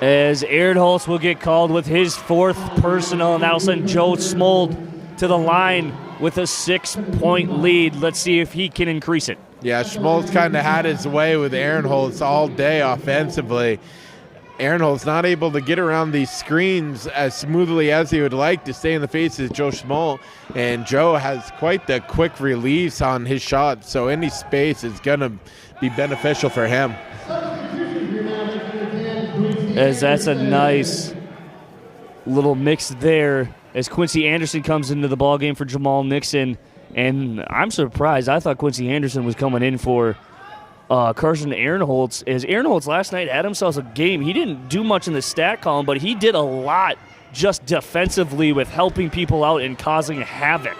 As Aaron Holtz will get called with his 4th personal, and that'll send Joe Smold to the line with a 6-point lead. Let's see if he can increase it. Yeah, Schmoltz kind of had his way with Aaron Holtz all day offensively. Aaron Holtz not able to get around these screens as smoothly as he would like to stay in the face of Joe Schmolt. And Joe has quite the quick release on his shot, so any space is going to be beneficial for him. As that's a nice little mix there as Quincy Anderson comes into the ballgame for Jamal Nixon. And I'm surprised. I thought Quincy Anderson was coming in for Carson Aaronholtz. As Aaronholtz last night had himself a game. He didn't do much in the stat column, but he did a lot just defensively with helping people out and causing havoc.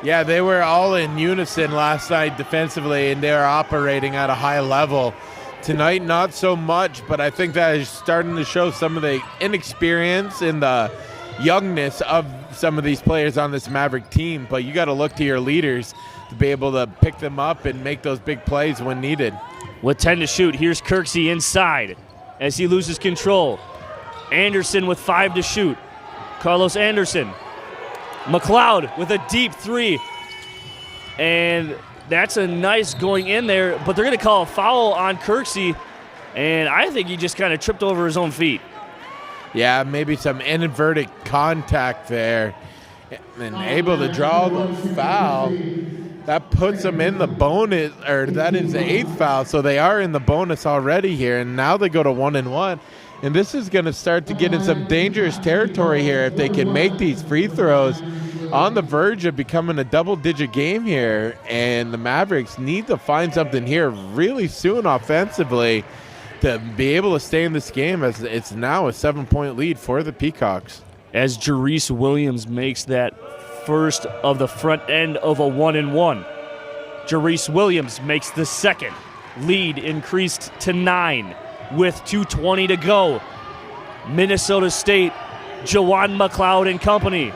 Yeah, they were all in unison last night defensively, and they are operating at a high level. Tonight, not so much, but I think that is starting to show some of the inexperience and the youngness of some of these players on this Maverick team. But you got to look to your leaders to be able to pick them up and make those big plays when needed. With 10 to shoot, here's Kirksey inside as he loses control. Anderson with 5 to shoot. Carlos Anderson. McLeod with a deep 3. And that's a nice going in there, but they're going to call a foul on Kirksey, and I think he just kind of tripped over his own feet. Yeah, maybe some inadvertent contact there, and able to draw the foul. That puts them in the bonus, or that is the 8th foul, so they are in the bonus already here, and now they go to 1-1. And this is going to start to get in some dangerous territory here if they can make these free throws. On the verge of becoming a double-digit game here, and the Mavericks need to find something here really soon offensively to be able to stay in this game, as it's now a 7-point lead for the Peacocks. As Jerice Williams makes that first of the front end of a 1-1. Jerice Williams makes the second. Lead increased to 9 with 2:20 to go. Minnesota State, Jawan McLeod and company.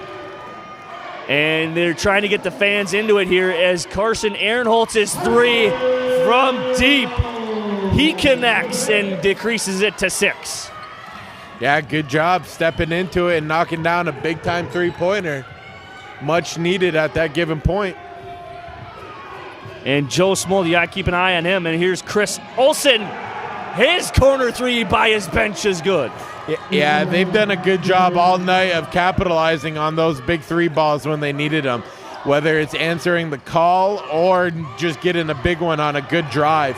And they're trying to get the fans into it here as Carson Aaronholtz's 3 from deep. He connects and decreases it to 6. Yeah, good job stepping into it and knocking down a big-time three-pointer. Much needed at that given point. And Joe Smoll, you got to keep an eye on him. And here's Chris Olsen. His corner 3 by his bench is good. Yeah, they've done a good job all night of capitalizing on those big 3 balls when they needed them, whether it's answering the call or just getting a big one on a good drive.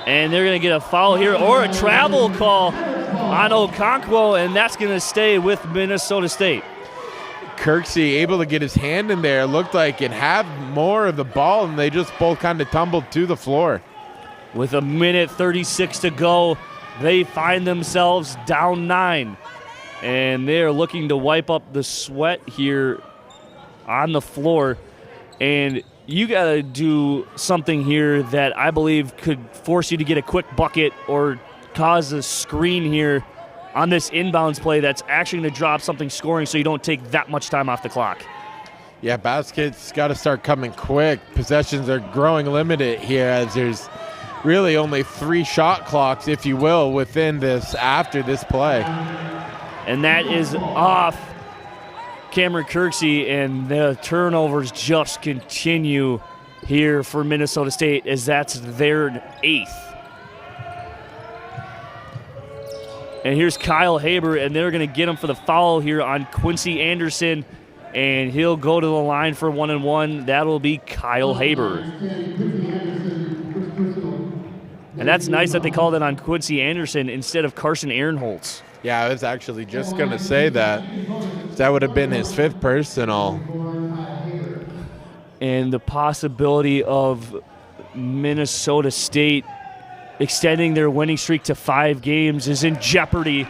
And they're going to get a foul here or a travel call on Okonkwo, and that's going to stay with Minnesota State. Kirksey able to get his hand in there, looked like it had more of the ball, and they just both kind of tumbled to the floor. With 1:36 to go, they find themselves down 9. And they're looking to wipe up the sweat here on the floor. And you got to do something here that I believe could force you to get a quick bucket or cause a screen here on this inbounds play that's actually going to drop something scoring so you don't take that much time off the clock. Yeah, baskets got to start coming quick. Possessions are growing limited here as there's really only 3 shot clocks, if you will, within this after this play. And that is off Cameron Kirksey, and the turnovers just continue here for Minnesota State as that's their 8th. And here's Kyle Haber, and they're going to get him for the foul here on Quincy Anderson, and he'll go to the line for 1-1. That'll be Kyle Haber. And that's nice that they called it on Quincy Anderson instead of Carson Aaronholtz. Yeah, I was actually just going to say that. That would have been his 5th personal. And the possibility of Minnesota State extending their winning streak to 5 games is in jeopardy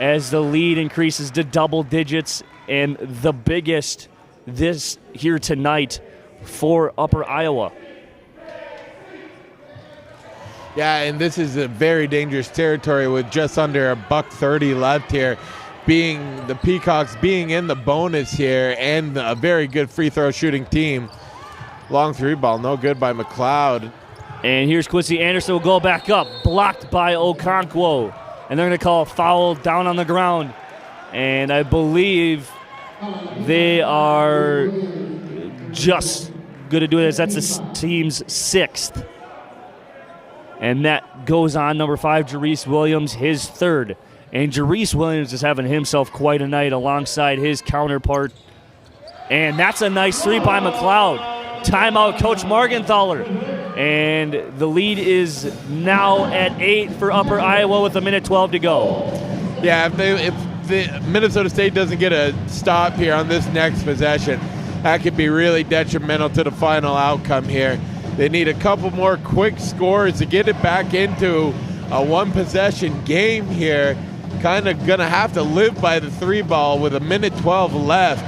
as the lead increases to double digits, and the biggest this here tonight for Upper Iowa. Yeah, and this is a very dangerous territory with just under $130 left here. Being the Peacocks being in the bonus here and a very good free throw shooting team. Long 3 ball, no good by McLeod. And here's Quincy Anderson will go back up, blocked by Okonkwo. And they're going to call a foul down on the ground. And I believe they are just going to do this. That's the team's 6th. And that goes on number 5, Jerice Williams, his 3rd. And Jerice Williams is having himself quite a night alongside his counterpart. And that's a nice 3 by McLeod. Timeout, Coach Morgenthaler. And the lead is now at 8 for Upper Iowa with 1:12 to go. Yeah, if the Minnesota State doesn't get a stop here on this next possession, that could be really detrimental to the final outcome here. They need a couple more quick scores to get it back into a 1-possession game here. Kind of going to have to live by the 3 ball with 1:12 left.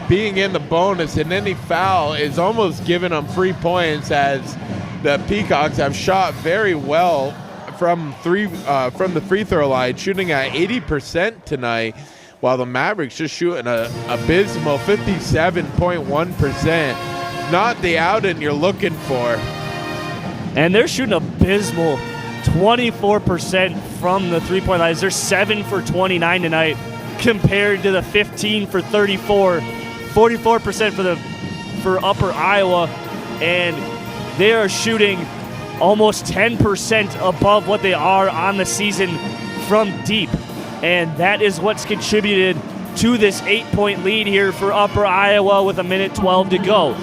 Being in the bonus, and any foul is almost giving them free points, as the Peacocks have shot very well from the free throw line, shooting at 80% tonight, while the Mavericks just shooting a abysmal 57.1%. Not the outing you're looking for. And they're shooting abysmal 24% from the three-point line. They're 7 for 29 tonight compared to the 15 for 34. 44% for Upper Iowa, and they are shooting almost 10% above what they are on the season from deep. And that is what's contributed to this 8-point lead here for Upper Iowa with 1:12 to go.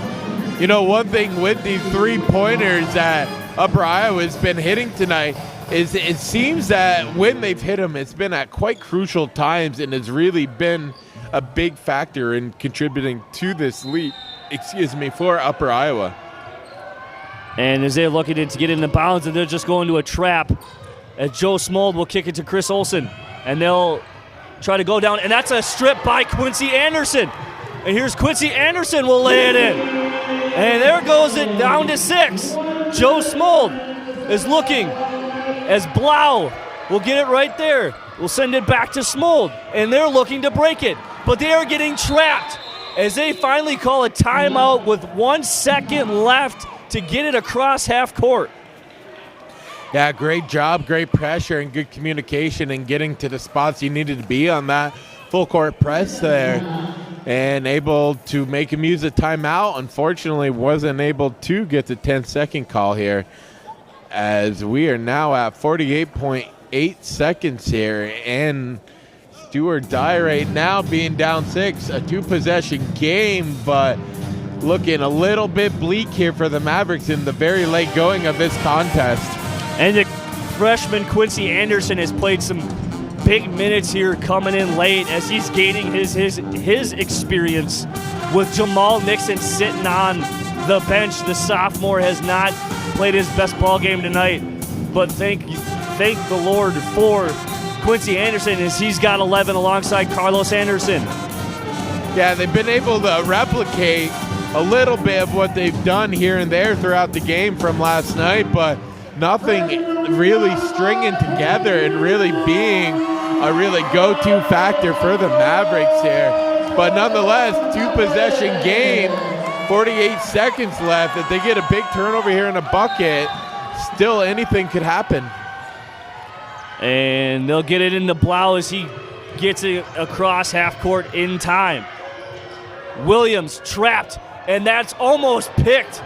You know, one thing with these 3-pointers that Upper Iowa has been hitting tonight is it seems that when they've hit them, it's been at quite crucial times and has really been a big factor in contributing to this lead, for Upper Iowa. And as they're looking to get into bounds, and they're just going to a trap, as Joe Smold will kick it to Chris Olsen, and they'll try to go down, and that's a strip by Quincy Anderson. And here's Quincy Anderson will lay it in. And there goes it down to 6. Joe Smold is looking as Blau will get it right there. We'll send it back to Smold, and they're looking to break it. But they are getting trapped as they finally call a timeout with 1 second left to get it across half court. Yeah, great job, great pressure, and good communication and getting to the spots you needed to be on that full court press there. And able to make him use a timeout. Unfortunately, wasn't able to get the 10-second call here, as we are now at 48.8 seconds here. And do or die right now, being down 6, a 2-possession game, but looking a little bit bleak here for the Mavericks in the very late going of this contest. And the freshman Quincy Anderson has played some big minutes here coming in late as he's gaining his experience with Jamal Nixon sitting on the bench. The sophomore has not played his best ball game tonight, but thank the Lord for Quincy Anderson as he's got 11 alongside Carlos Anderson. Yeah, they've been able to replicate a little bit of what they've done here and there throughout the game from last night, but nothing really stringing together and really being a really go-to factor for the Mavericks here. But nonetheless, 2-possession game, 48 seconds left. If they get a big turnover here in a bucket, still anything could happen. And they'll get it into Blau as he gets it across half court in time. Williams trapped, and that's almost picked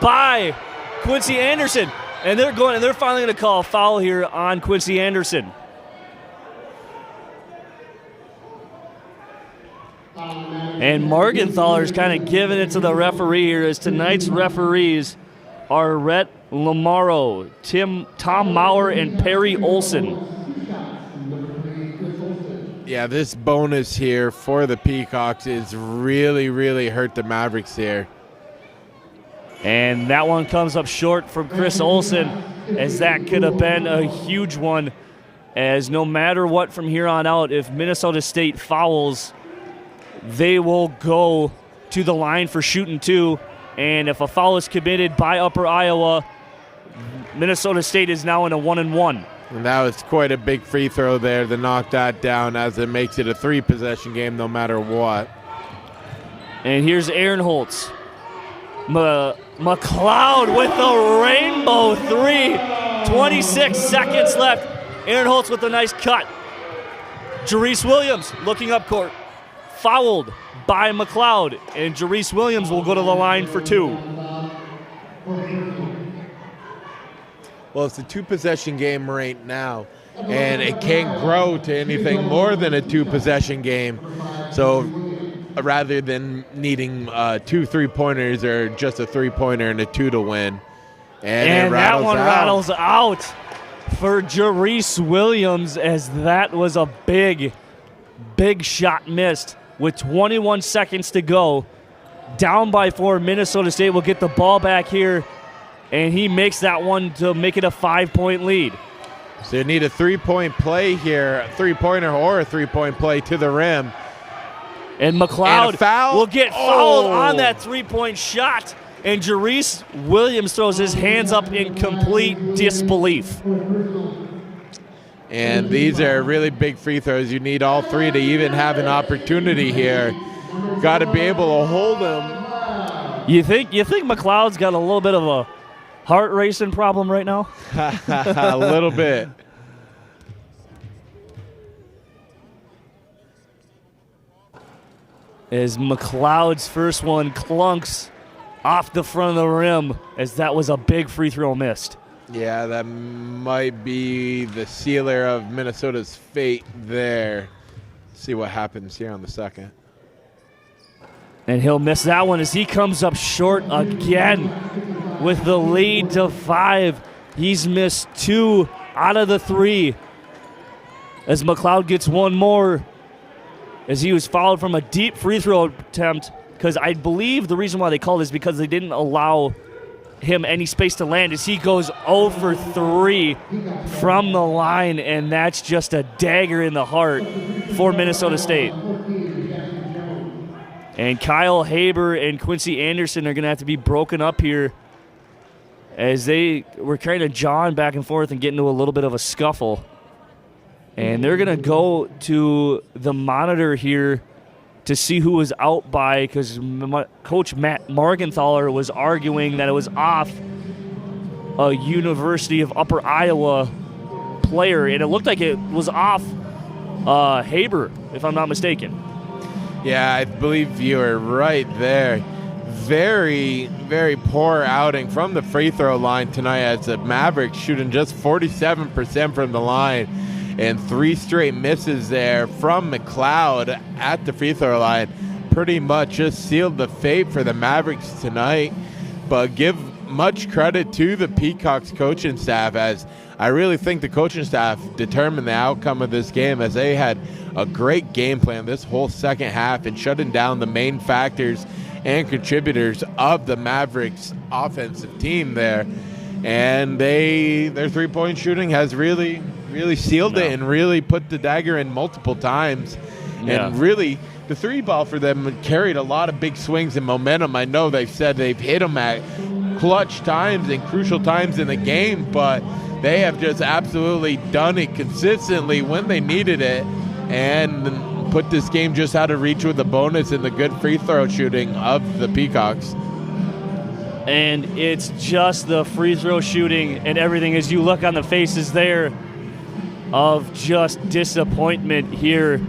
by Quincy Anderson. And they're finally going to call a foul here on Quincy Anderson. And Morgenthaler's kind of giving it to the referee here, as tonight's referees are Rhett Lamaro, Tom Maurer, and Perry Olson. Yeah, this bonus here for the Peacocks is really, really hurt the Mavericks here. And that one comes up short from Chris Olsen, as that could have been a huge one, as no matter what from here on out, if Minnesota State fouls, they will go to the line for shooting 2. And if a foul is committed by Upper Iowa, Minnesota State is now in a 1-and-1. And that was quite a big free throw there to knock that down, as it makes it a 3-possession game no matter what. And here's Aaron Holtz. McLeod with the rainbow 3. 26 seconds left. Aaron Holtz with a nice cut. Jarice Williams looking up court. Fouled by McLeod. And Jarice Williams will go to the line for 2. Well, it's a 2-possession game right now, and it can't grow to anything more than a 2-possession game. So rather than needing 2 3-pointers or just a 3-pointer and a 2 to win. And that one rattles out for Jarice Williams, as that was a big, big shot missed with 21 seconds to go. Down by 4, Minnesota State will get the ball back here, and he makes that one to make it a 5-point lead. So you need a 3-point play here, a 3-pointer or a 3-point play to the rim. And McLeod will get fouled on that 3-point shot. And Jarice Williams throws his hands up in complete disbelief. And these are really big free throws. You need all 3 to even have an opportunity here. Got to be able to hold them. You think McLeod's got a little bit of a heart racing problem right now? A little bit. As McLeod's first one clunks off the front of the rim, as that was a big free throw missed. Yeah, that might be the sealer of Minnesota's fate there. See what happens here on the second. And he'll miss that one as he comes up short again with the lead to 5. He's missed 2 out of the 3. As McLeod gets one more, as he was fouled from a deep free throw attempt, because I believe the reason why they called is because they didn't allow him any space to land, as he goes 0 for 3 from the line, and that's just a dagger in the heart for Minnesota State. And Kyle Haber and Quincy Anderson are going to have to be broken up here, as they were kind of jawing back and forth and getting into a little bit of a scuffle. And they're going to go to the monitor here to see who was out by, because Coach Matt Morgenthaler was arguing that it was off a University of Upper Iowa player, and it looked like it was off Haber, if I'm not mistaken. Yeah, I believe you are right there. Very, very poor outing from the free throw line tonight, as the Mavericks shooting just 47% from the line, and 3 straight misses there from McLeod at the free throw line. Pretty much just sealed the fate for the Mavericks tonight. But give much credit to the Peacocks coaching staff, as I really think the coaching staff determined the outcome of this game, as they had a great game plan this whole second half and shutting down the main factors and contributors of the Mavericks offensive team there. And their 3-point shooting has really sealed it and really put the dagger in multiple times. Yeah. And really, the 3-ball for them carried a lot of big swings and momentum. I know they've said they've hit them at clutch times and crucial times in the game, but they have just absolutely done it consistently when they needed it, and put this game just out of reach with the bonus and the good free throw shooting of the Peacocks. And it's just the free throw shooting and everything, as you look on the faces there of just disappointment here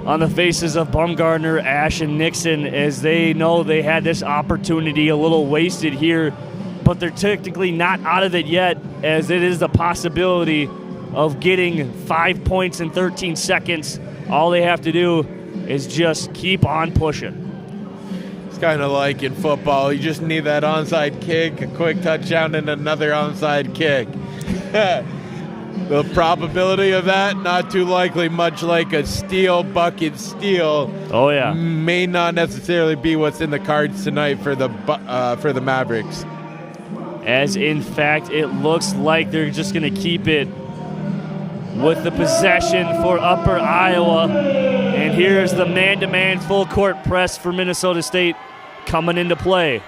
on the faces of Bumgardner, Ash, and Nixon, as they know they had this opportunity a little wasted here, but they're technically not out of it yet, as it is the possibility of getting 5 points in 13 seconds. All they have to do is just keep on pushing. It's kind of like in football. You just need that onside kick, a quick touchdown, and another onside kick. The probability of that, not too likely, much like a steel bucket steal. Oh, yeah. May not necessarily be what's in the cards tonight for the Mavericks. As in fact, it looks like they're just going to keep it with the possession for Upper Iowa. And here's the man-to-man full court press for Minnesota State coming into play.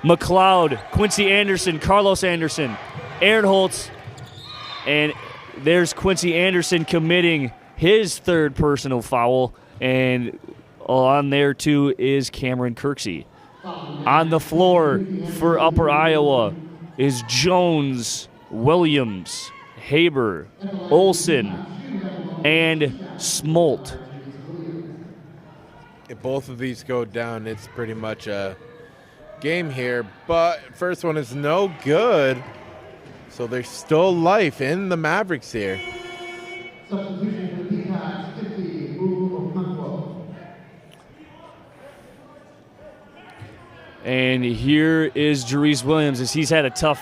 McLeod, Quincy Anderson, Carlos Anderson, Aaron Holtz, and there's Quincy Anderson committing his third personal foul, and on there too is Cameron Kirksey. On the floor for Upper Iowa is Jones, Williams, Haber, Olson, and Smolt. If both of these go down, it's pretty much a game here, but first one is no good. So there's still life in the Mavericks here. Substitution for the Peacocks, 50, Mankato. And here is Jerice Williams, as he's had a tough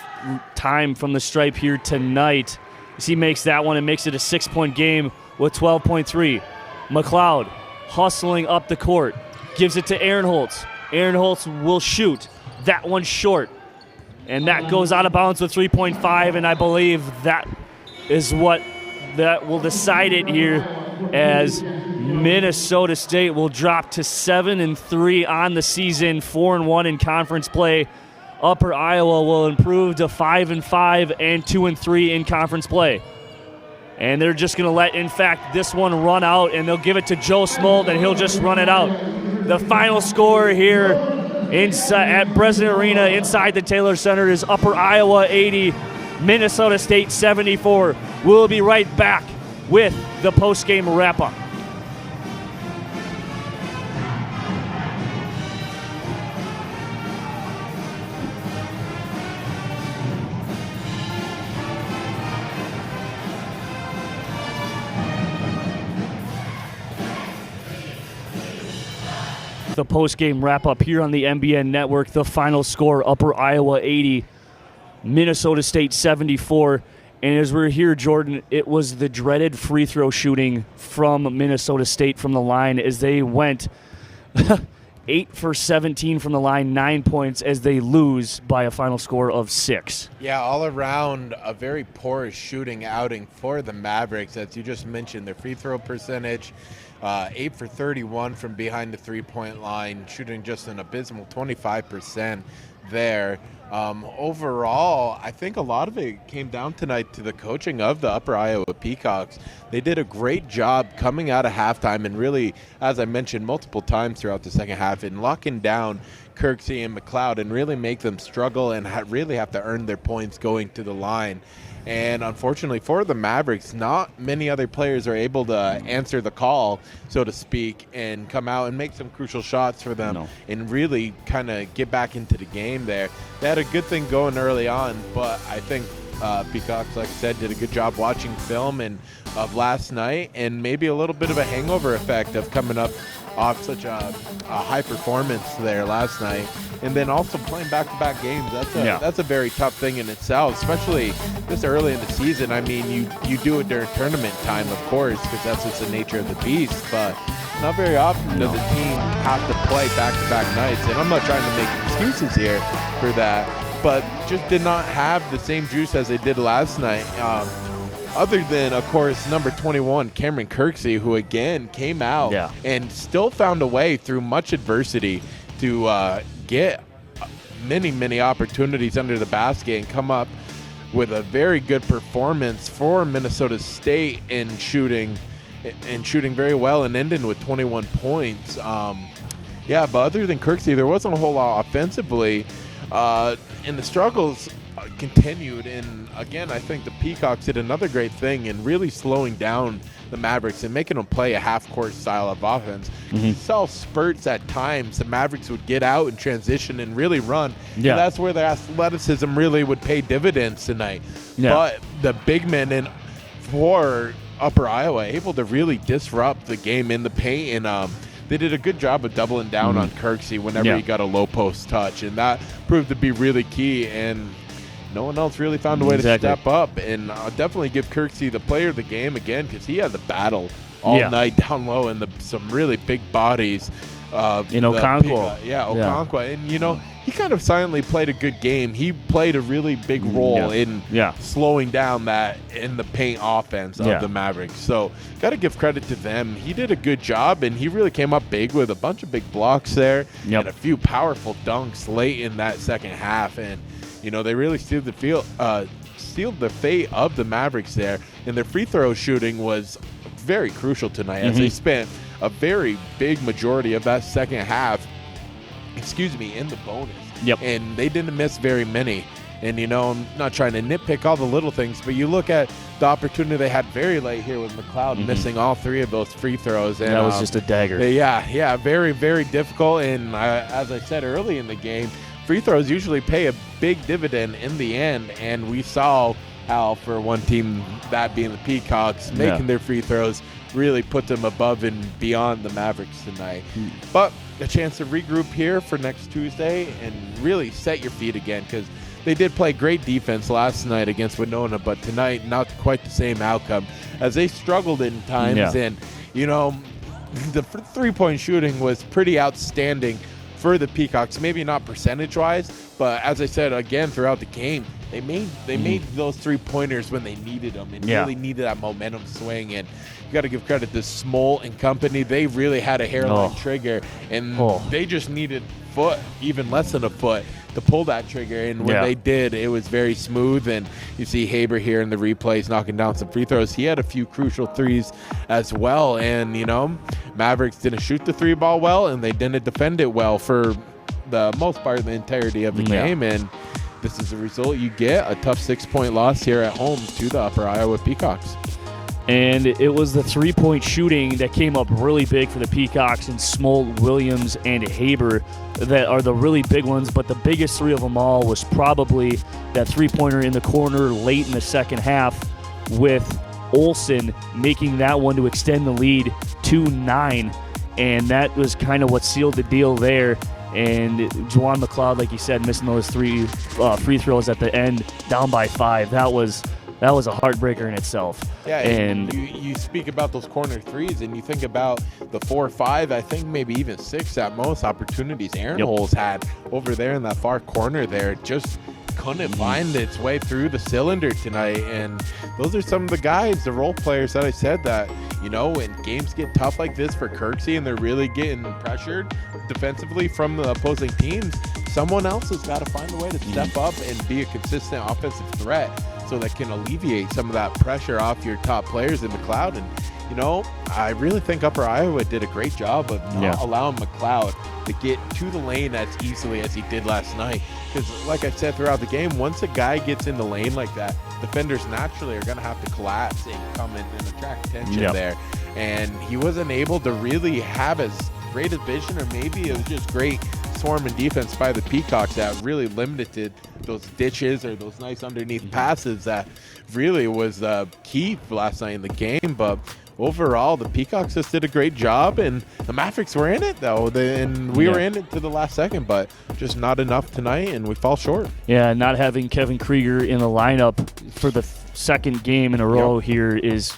time from the stripe here tonight. As he makes that one and makes it a 6-point game with 12.3. McLeod hustling up the court, gives it to Aaron Holtz. Aaron Holtz will shoot. That one short. And that goes out of bounds with 3.5, and I believe that is what that will decide it here, as Minnesota State will drop to 7-3 on the season, 4-1 in conference play. Upper Iowa will improve to 5-5 and 2-3 in conference play. And they're just going to let, in fact, this one run out, and they'll give it to Joe Smolt, and he'll just run it out. The final score here at Breslin Arena inside the Taylor Center is Upper Iowa 80, Minnesota State 74. We'll be right back with the post-game wrap-up. The post-game wrap-up here on the MBN Network. The final score, Upper Iowa 80, Minnesota State 74. And as we're here, Jordan, it was the dreaded free throw shooting from Minnesota State from the line, as they went 8 for 17 from the line, 9 points, as they lose by a final score of 6. Yeah, all around a very poor shooting outing for the Mavericks. As you just mentioned, their free throw percentage, 8 for 31 from behind the three-point line, shooting just an abysmal 25% there. Overall, I think a lot of it came down tonight to the coaching of the Upper Iowa Peacocks. They did a great job coming out of halftime and really, as I mentioned multiple times throughout the second half, in locking down Kirksey and McLeod and really make them struggle and really have to earn their points going to the line. And unfortunately for the Mavericks, not many other players are able to answer the call, so to speak, and come out and make some crucial shots for them and really kind of get back into the game there. They had a good thing going early on, but I think Peacocks, like I said, did a good job watching film and of last night, and maybe a little bit of a hangover effect of coming up off such a high performance there last night. And then also playing back-to-back games, that's a very tough thing in itself, especially this early in the season. I mean, you do it during tournament time, of course, because that's just the nature of the beast, but not very often does a team have to play back-to-back nights. And I'm not trying to make excuses here for that, but just did not have the same juice as they did last night. Other than, of course, number 21, Cameron Kirksey, who again came out and still found a way through much adversity to get many opportunities under the basket and come up with a very good performance for Minnesota State in shooting very well and ending with 21 points. But other than Kirksey, there wasn't a whole lot offensively, and the struggles continued. And again, I think the Peacocks did another great thing in really slowing down the Mavericks and making them play a half-court style of offense. You saw spurts at times the Mavericks would get out and transition and really run. And that's where their athleticism really would pay dividends tonight. But the big men for Upper Iowa able to really disrupt the game in the paint, and they did a good job of doubling down on Kirksey whenever he got a low post touch, and that proved to be really key. And no one else really found a way Exactly. to step up. And I'll definitely give Kirksey the player of the game again because he had the battle all night down low and some really big bodies. Okonkwo. Okonkwo. And, he kind of silently played a good game. He played a really big role in slowing down that in the paint offense of the Mavericks. So got to give credit to them. He did a good job, and he really came up big with a bunch of big blocks there and a few powerful dunks late in that second half. And, they really sealed the fate of the Mavericks there. And their free throw shooting was very crucial tonight as they spent a very big majority of that second half, in the bonus. And they didn't miss very many. And, I'm not trying to nitpick all the little things, but you look at the opportunity they had very late here with McLeod missing all 3 of those free throws. And that was just a dagger. Very, very difficult. And as I said early in the game, free throws usually pay a big dividend in the end. And we saw how for one team, that being the Peacocks, making their free throws really put them above and beyond the Mavericks tonight. But a chance to regroup here for next Tuesday and really set your feet again, because they did play great defense last night against Winona, but tonight not quite the same outcome as they struggled in times. And, the three-point shooting was pretty outstanding for the Peacocks, maybe not percentage-wise, but as I said again throughout the game, they made those 3-pointers when they needed them and really needed that momentum swing. And you got to give credit to Smol and company. They really had a hairline trigger, and they just needed even less than a foot to pull that trigger. And when they did, it was very smooth. And you see Haber here in the replays knocking down some free throws. He had a few crucial threes as well. And, Mavericks didn't shoot the 3-ball well, and they didn't defend it well for the most part of the entirety of the game. And this is the result you get, a tough 6-point loss here at home to the Upper Iowa Peacocks. And it was the 3-point shooting that came up really big for the Peacocks, and Smolt, Williams, and Haber that are the really big ones. But the biggest 3 of them all was probably that 3-pointer in the corner late in the second half with Olsen making that one to extend the lead to 9. And that was kind of what sealed the deal there. And Juwan McLeod, like you said, missing those 3 free throws at the end, down by 5. That was a heartbreaker in itself. Yeah, and you speak about those corner threes, and you think about the 4 or 5, I think maybe even 6 at most opportunities Aaron Holes had over there in that far corner there. Just couldn't find its way through the cylinder tonight. And those are some of the guys, the role players that I said that, when games get tough like this for Kirksey and they're really getting pressured defensively from the opposing teams, someone else has got to find a way to step up and be a consistent offensive threat so that can alleviate some of that pressure off your top players in McLeod. And, I really think Upper Iowa did a great job of not allowing McLeod to get to the lane as easily as he did last night. Because, like I said throughout the game, once a guy gets in the lane like that, defenders naturally are going to have to collapse and come in and attract attention there. And he wasn't able to really have as great a vision, or maybe it was just great swarming defense by the Peacocks that really limited those ditches or those nice underneath passes that really was key for last night in the game. But overall, the Peacocks just did a great job, and the Mavericks were in it, though. And we were in it to the last second, but just not enough tonight, and we fall short. Yeah, not having Kevin Krieger in the lineup for the second game in a row here is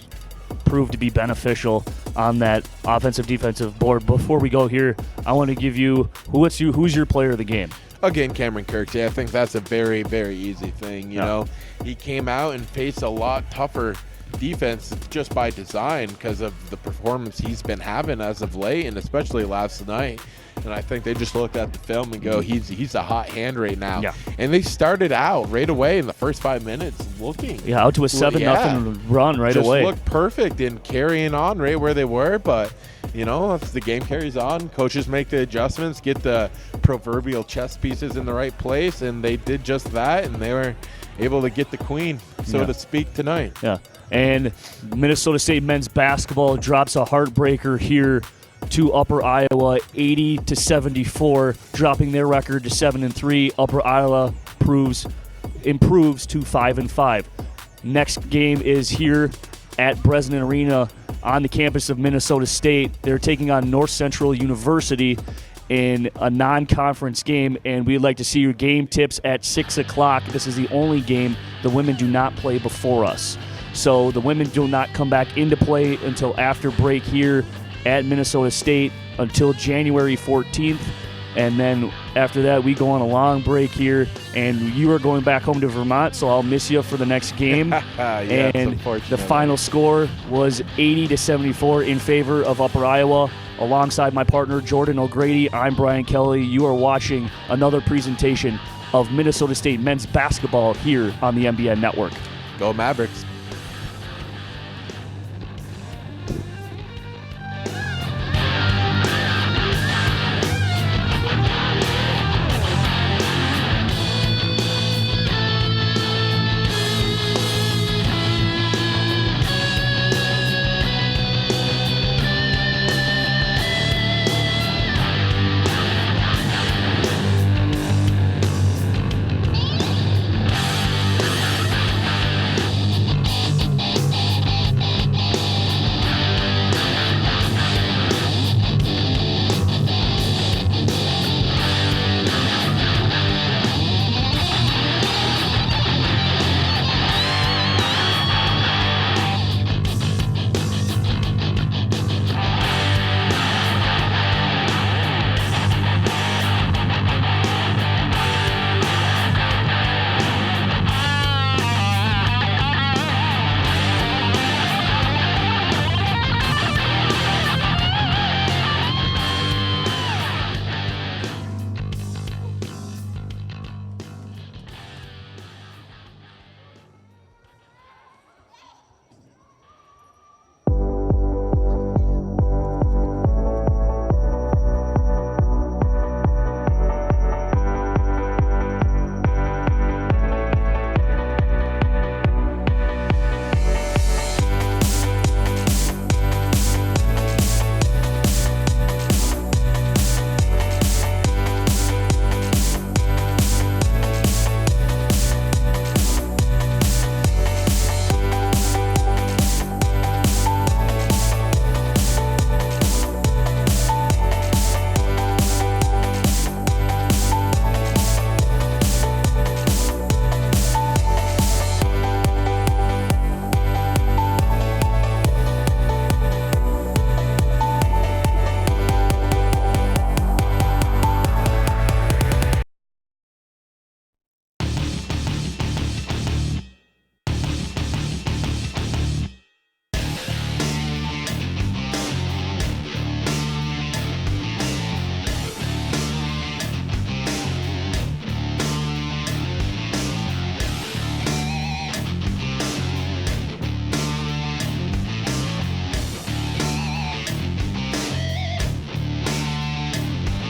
proved to be beneficial on that offensive defensive board. Before we go here, I want to give you who's your player of the game? Again, Cameron Kirksey. I think that's a very, very easy thing. You know, he came out and faced a lot tougher defense just by design because of the performance he's been having as of late, and especially last night. And I think they just looked at the film and go, he's a hot hand right now. Yeah. And they started out right away in the first 5 minutes looking. Out to a 7-0 run right away. Just looked perfect and carrying on right where they were. But, as the game carries on, coaches make the adjustments, get the proverbial chess pieces in the right place, and they did just that, and they were able to get the queen, so to speak, tonight. Yeah. And Minnesota State men's basketball drops a heartbreaker here to Upper Iowa, 80-74, dropping their record to 7-3. Upper Iowa improves to 5-5. Next game is here at Bresnan Arena on the campus of Minnesota State. They're taking on North Central University, in a non-conference game, and we'd like to see your game tips at 6 o'clock. This is the only game the women do not play before us. So the women do not come back into play until after break here at Minnesota State until January 14th. And then after that, we go on a long break here, and you are going back home to Vermont, so I'll miss you for the next game. Yes, and the final score was 80-74 in favor of Upper Iowa. Alongside my partner, Jordan O'Grady, I'm Brian Kelly. You are watching another presentation of Minnesota State men's basketball here on the MBN Network. Go Mavericks.